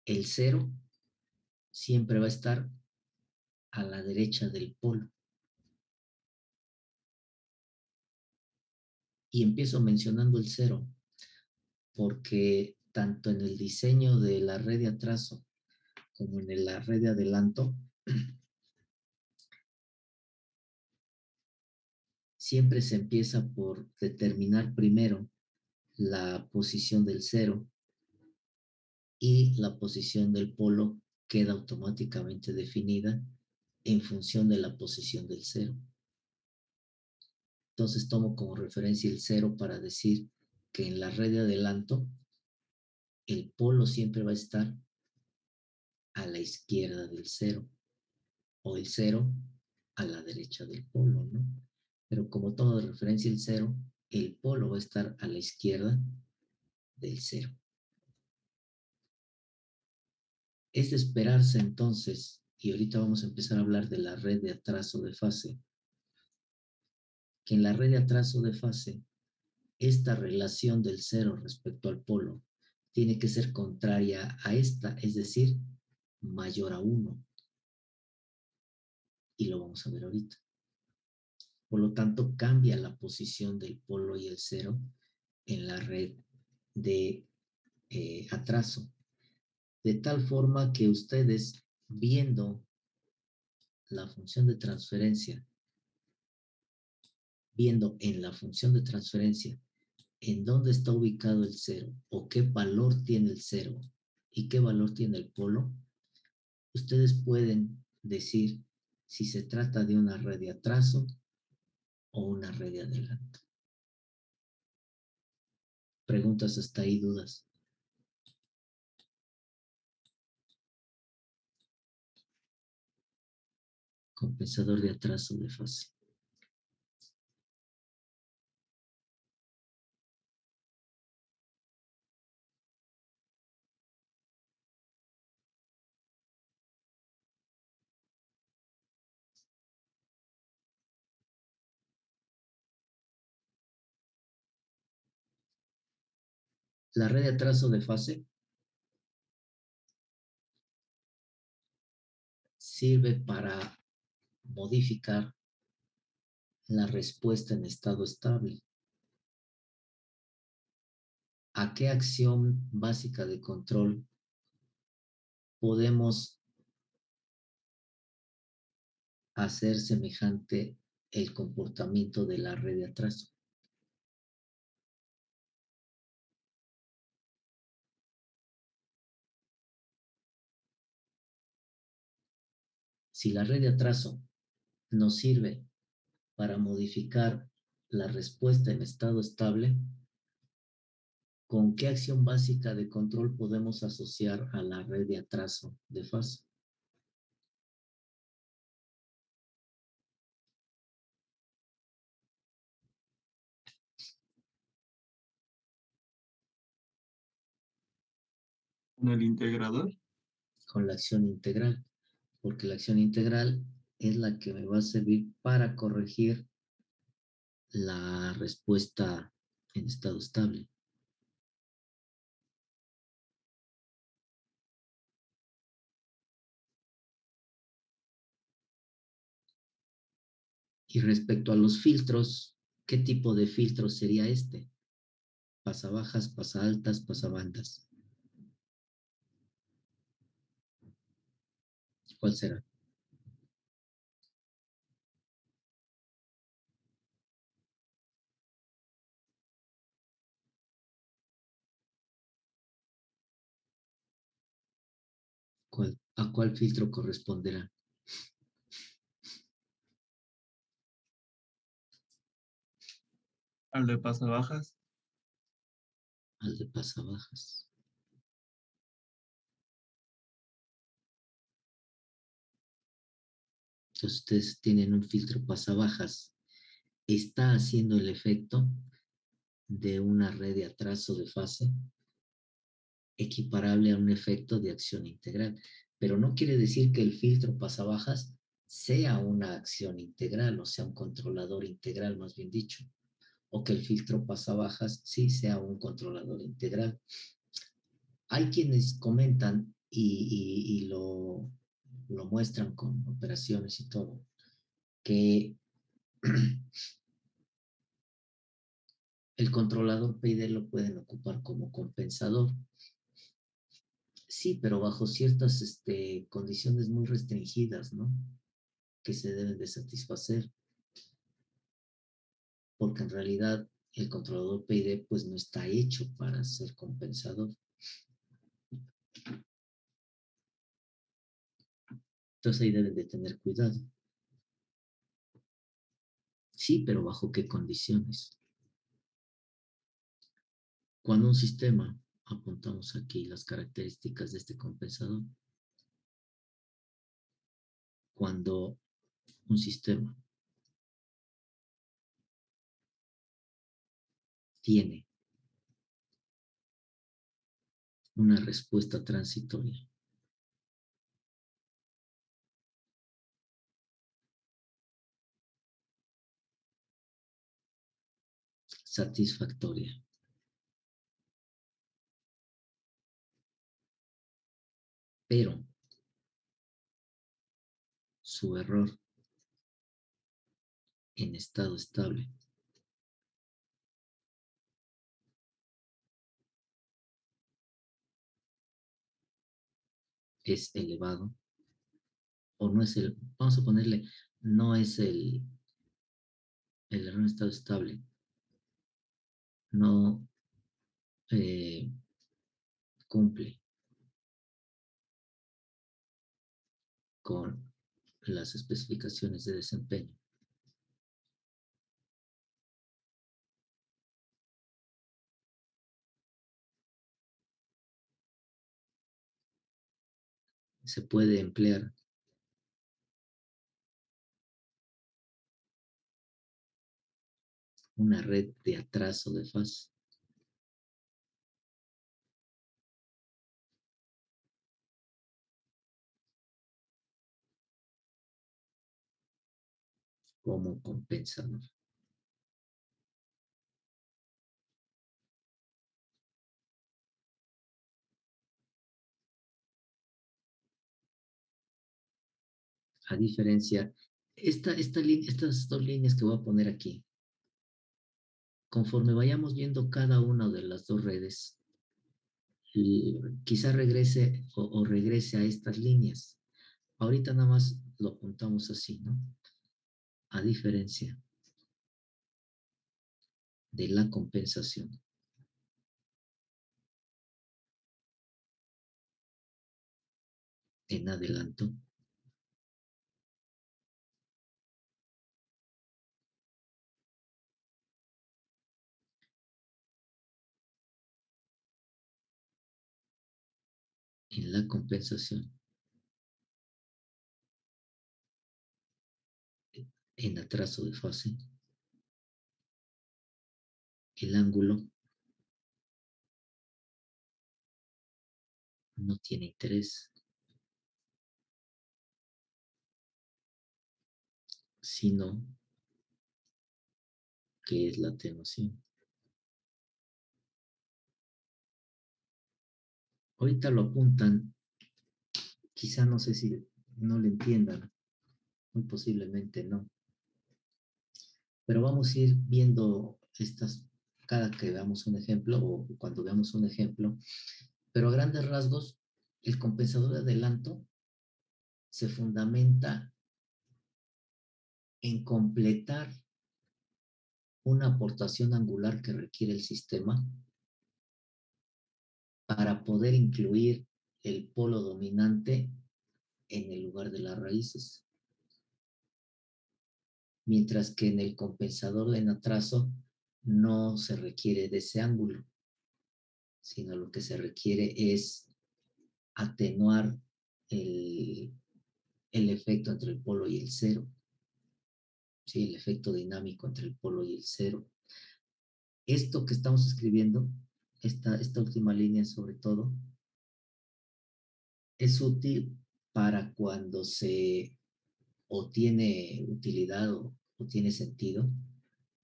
Speaker 1: El cero siempre va a estar a la derecha del polo. Y empiezo mencionando el cero porque tanto en el diseño de la red de atraso como en la red de adelanto, siempre se empieza por determinar primero la posición del cero y la posición del polo queda automáticamente definida en función de la posición del cero. Entonces tomo como referencia el cero para decir que en la red de adelanto el polo siempre va a estar a la izquierda del cero o el cero a la derecha del polo, ¿no? Pero como tomo de referencia el cero, el polo va a estar a la izquierda del cero. Es de esperarse entonces, y ahorita vamos a empezar a hablar de la red de atraso de fase, que en la red de atraso de fase, esta relación del cero respecto al polo tiene que ser contraria a esta, es decir, mayor a 1. Y lo vamos a ver ahorita. Por lo tanto, cambia la posición del polo y el cero en la red de atraso. De tal forma que ustedes, viendo la función de transferencia, viendo en la función de transferencia en dónde está ubicado el cero o qué valor tiene el cero y qué valor tiene el polo, ustedes pueden decir si se trata de una red de atraso o una red de adelanto. Preguntas hasta ahí, dudas. Compensador de atraso de fase. La red de atraso de fase sirve para modificar la respuesta en estado estable. ¿A qué acción básica de control podemos hacer semejante el comportamiento de la red de atraso? Si la red de atraso nos sirve para modificar la respuesta en estado estable, ¿con qué acción básica de control podemos asociar a la red de atraso de fase?
Speaker 8: En el integrador.
Speaker 1: Con la acción integral, porque la acción integral es la que me va a servir para corregir la respuesta en estado estable. Y respecto a los filtros, ¿qué tipo de filtro sería este? Pasabajas, pasaltas, pasabandas. ¿Cuál será? ¿A cuál filtro corresponderá?
Speaker 8: Al de pasabajas.
Speaker 1: Al de pasabajas. Entonces ustedes tienen un filtro pasabajas. Está haciendo el efecto de una red de atraso de fase equiparable a un efecto de acción integral. Pero no quiere decir que el filtro pasabajas sea una acción integral, o sea, un controlador integral, más bien dicho. O que el filtro pasabajas sí sea un controlador integral. Hay quienes comentan y lo muestran con operaciones y todo, que el controlador PID lo pueden ocupar como compensador. Sí, pero bajo ciertas condiciones muy restringidas, ¿no? Que se deben de satisfacer, porque en realidad el controlador PID pues no está hecho para ser compensador. Entonces ahí deben de tener cuidado. Sí, pero ¿bajo qué condiciones? Cuando un sistema, apuntamos aquí las características de este compensador, cuando un sistema tiene una respuesta transitoria satisfactoria, pero su error en estado estable es elevado, o no es vamos a ponerle, no es el error en estado estable, no cumple con las especificaciones de desempeño. Se puede emplear una red de atraso de fase. Como compensador. A diferencia, estas dos líneas que voy a poner aquí, conforme vayamos viendo cada una de las dos redes, quizá regrese o regrese a estas líneas. Ahorita nada más lo apuntamos así, ¿no? A diferencia de la compensación. En adelanto. En la compensación. En atraso de fase. El ángulo no tiene interés, sino que es la atenuación. Ahorita lo apuntan, quizá no sé si no lo entiendan, muy posiblemente no, pero vamos a ir viendo estas cada que veamos un ejemplo o cuando veamos un ejemplo, pero a grandes rasgos, el compensador de adelanto se fundamenta en completar una aportación angular que requiere el sistema para poder incluir el polo dominante en el lugar de las raíces. Mientras que en el compensador de atraso no se requiere de ese ángulo, sino lo que se requiere es atenuar el efecto entre el polo y el cero. ¿Sí? El efecto dinámico entre el polo y el cero. Esto que estamos escribiendo, esta última línea sobre todo, es útil para cuando se o tiene utilidad o tiene sentido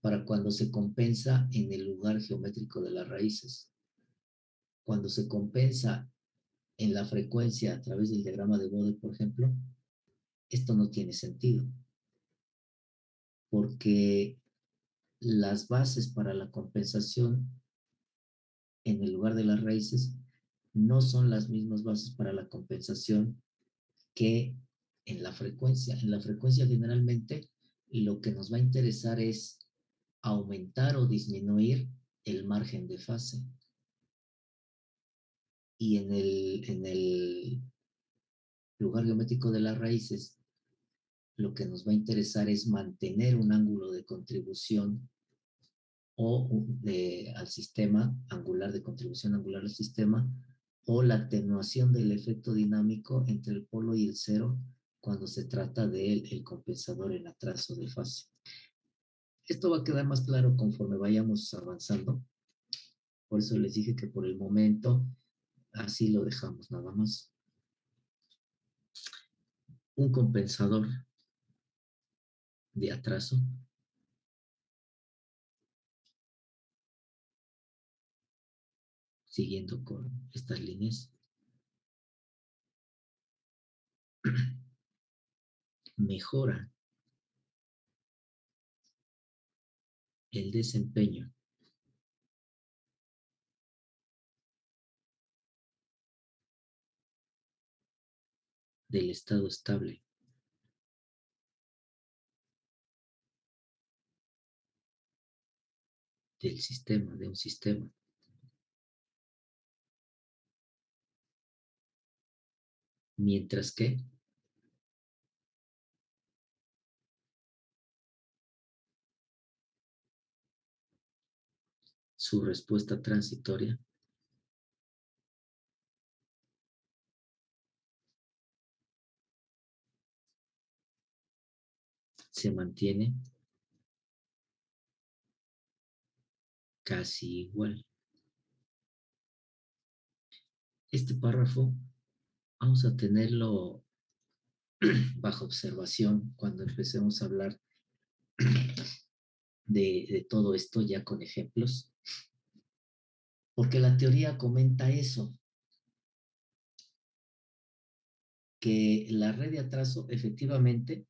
Speaker 1: para cuando se compensa en el lugar geométrico de las raíces. Cuando se compensa en la frecuencia a través del diagrama de Bode, por ejemplo, esto no tiene sentido, porque las bases para la compensación en el lugar de las raíces no son las mismas bases para la compensación que en la frecuencia. En la frecuencia generalmente lo que nos va a interesar es aumentar o disminuir el margen de fase. Y en el lugar geométrico de las raíces, lo que nos va a interesar es mantener un ángulo de contribución al sistema, angular de contribución angular al sistema, o la atenuación del efecto dinámico entre el polo y el cero cuando se trata del compensador en atraso de fase. Esto va a quedar más claro conforme vayamos avanzando. Por eso les dije que por el momento así lo dejamos nada más. Un compensador de atraso siguiendo con estas líneas mejora el desempeño del estado estable del sistema, de un sistema, mientras que su respuesta transitoria se mantiene casi igual. Este párrafo vamos a tenerlo bajo observación cuando empecemos a hablar de todo esto ya con ejemplos, porque la teoría comenta eso, que la red de atraso efectivamente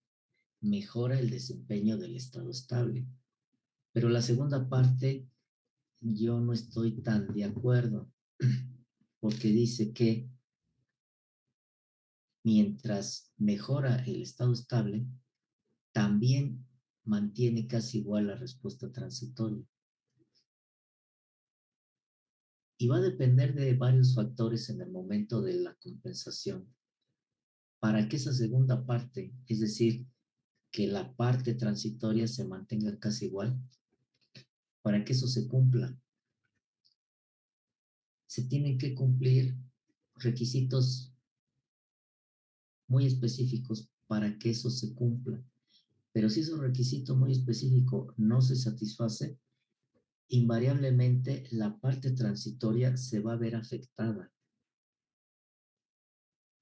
Speaker 1: mejora el desempeño del estado estable, pero la segunda parte yo no estoy tan de acuerdo, porque dice que mientras mejora el estado estable, también mantiene casi igual la respuesta transitoria. Y va a depender de varios factores en el momento de la compensación. Para que esa segunda parte, es decir, que la parte transitoria se mantenga casi igual, para que eso se cumpla, se tienen que cumplir requisitos muy específicos para que eso se cumpla. Pero si esos requisitos muy específicos no se satisface, invariablemente la parte transitoria se va a ver afectada.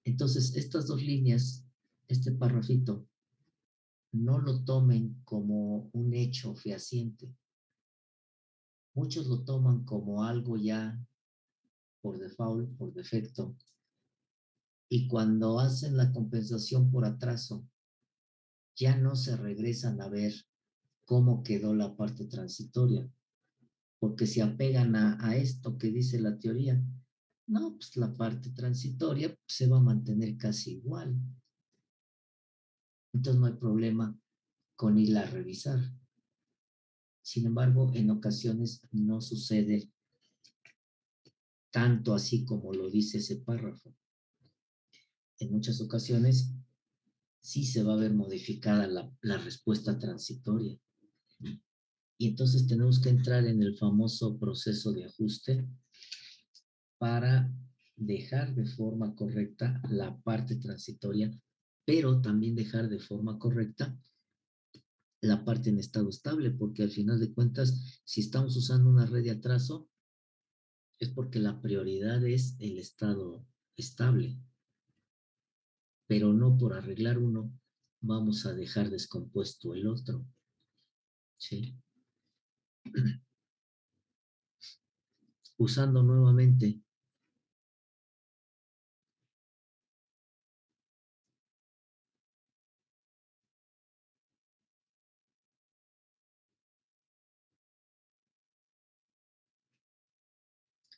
Speaker 1: Entonces, estas dos líneas, este parrafito, no lo tomen como un hecho fehaciente. Muchos lo toman como algo ya por default, por defecto. Y cuando hacen la compensación por atraso, ya no se regresan a ver cómo quedó la parte transitoria, porque se apegan a esto que dice la teoría. No, pues la parte transitoria se va a mantener casi igual. Entonces no hay problema con irla a revisar. Sin embargo, en ocasiones no sucede tanto así como lo dice ese párrafo. En muchas ocasiones sí se va a ver modificada la respuesta transitoria. Y entonces tenemos que entrar en el famoso proceso de ajuste para dejar de forma correcta la parte transitoria, pero también dejar de forma correcta la parte en estado estable, porque al final de cuentas, si estamos usando una red de atraso, es porque la prioridad es el estado estable, pero no por arreglar uno vamos a dejar descompuesto el otro. ¿Sí? Usando nuevamente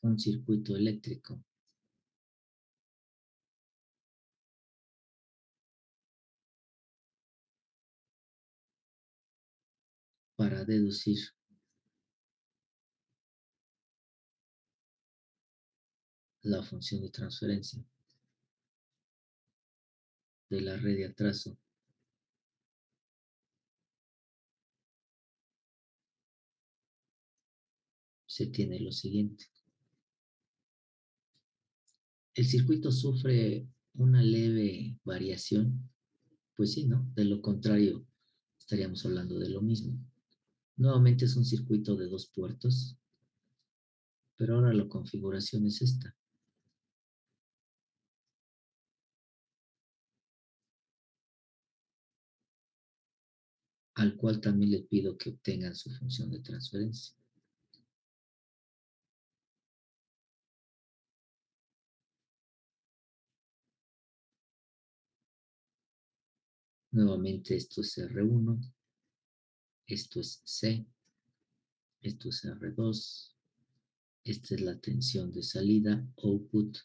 Speaker 1: un circuito eléctrico. Para deducir la función de transferencia de la red de atraso. Se tiene lo siguiente. El circuito sufre una leve variación, pues sí, ¿no? De lo contrario, estaríamos hablando de lo mismo. Nuevamente es un circuito de 2 puertos, pero ahora la configuración es esta. Al cual también les pido que obtengan su función de transferencia. Nuevamente esto es R1, esto es C, esto es R2, esta es la tensión de salida, output,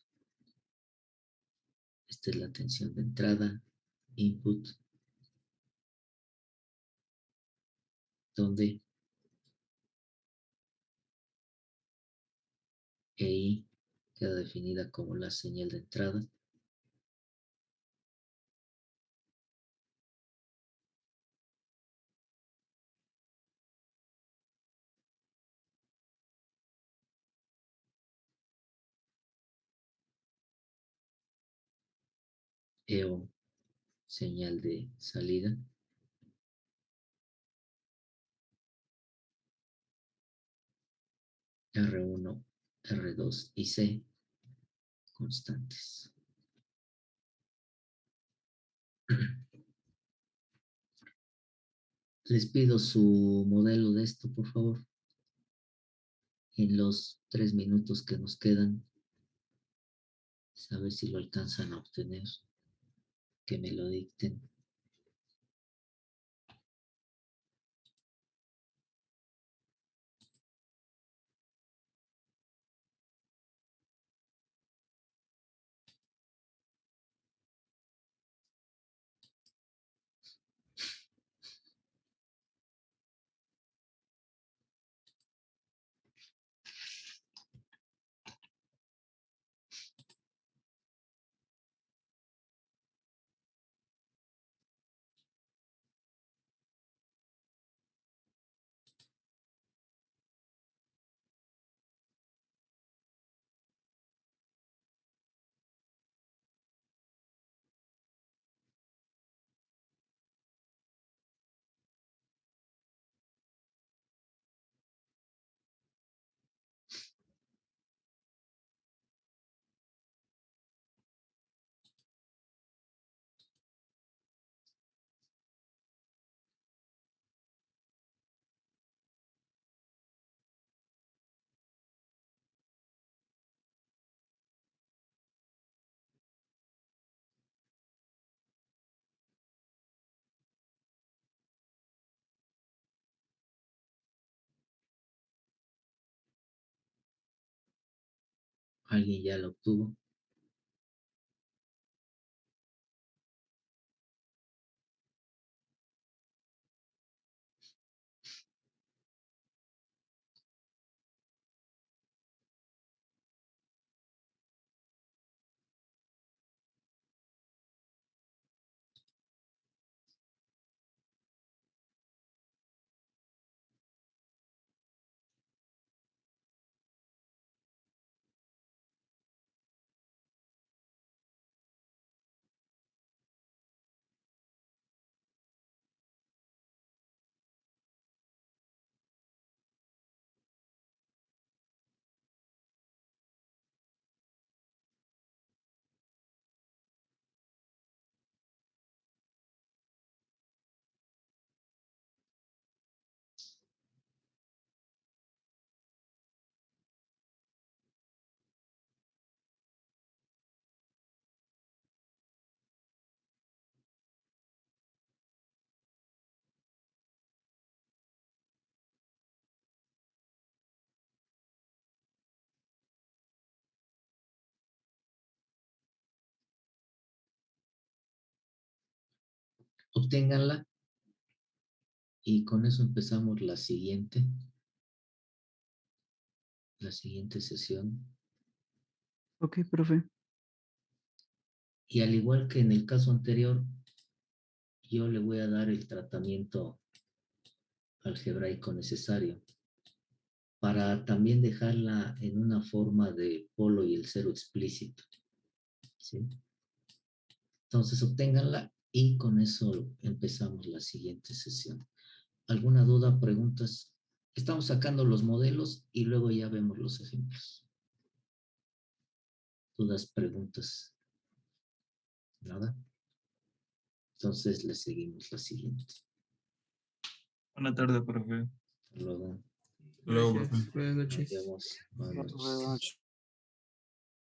Speaker 1: esta es la tensión de entrada, input, donde EI queda definida como la señal de entrada. EO, señal de salida. R1, R2 y C constantes. Les pido su modelo de esto, por favor, en los 3 minutos que nos quedan. A ver si lo alcanzan a obtener, que me lo dicten. ¿Alguien ya lo obtuvo? Obténganla y con eso empezamos la siguiente sesión.
Speaker 3: Ok, profe.
Speaker 1: Y al igual que en el caso anterior, yo le voy a dar el tratamiento algebraico necesario para también dejarla en una forma de polo y el cero explícito. ¿Sí? Entonces, obténganla y con eso empezamos la siguiente sesión. ¿Alguna duda, preguntas? Estamos sacando los modelos y luego ya vemos los ejemplos. ¿Dudas, preguntas? ¿Nada? Entonces, le seguimos la siguiente.
Speaker 2: Buenas tardes, profe.
Speaker 1: Hasta luego.
Speaker 5: Luego,
Speaker 8: Gracias.
Speaker 5: profe.
Speaker 8: Buenas
Speaker 1: Nos
Speaker 8: noches.
Speaker 1: vemos. Buenas
Speaker 2: Buenas
Speaker 1: noches.
Speaker 2: noches.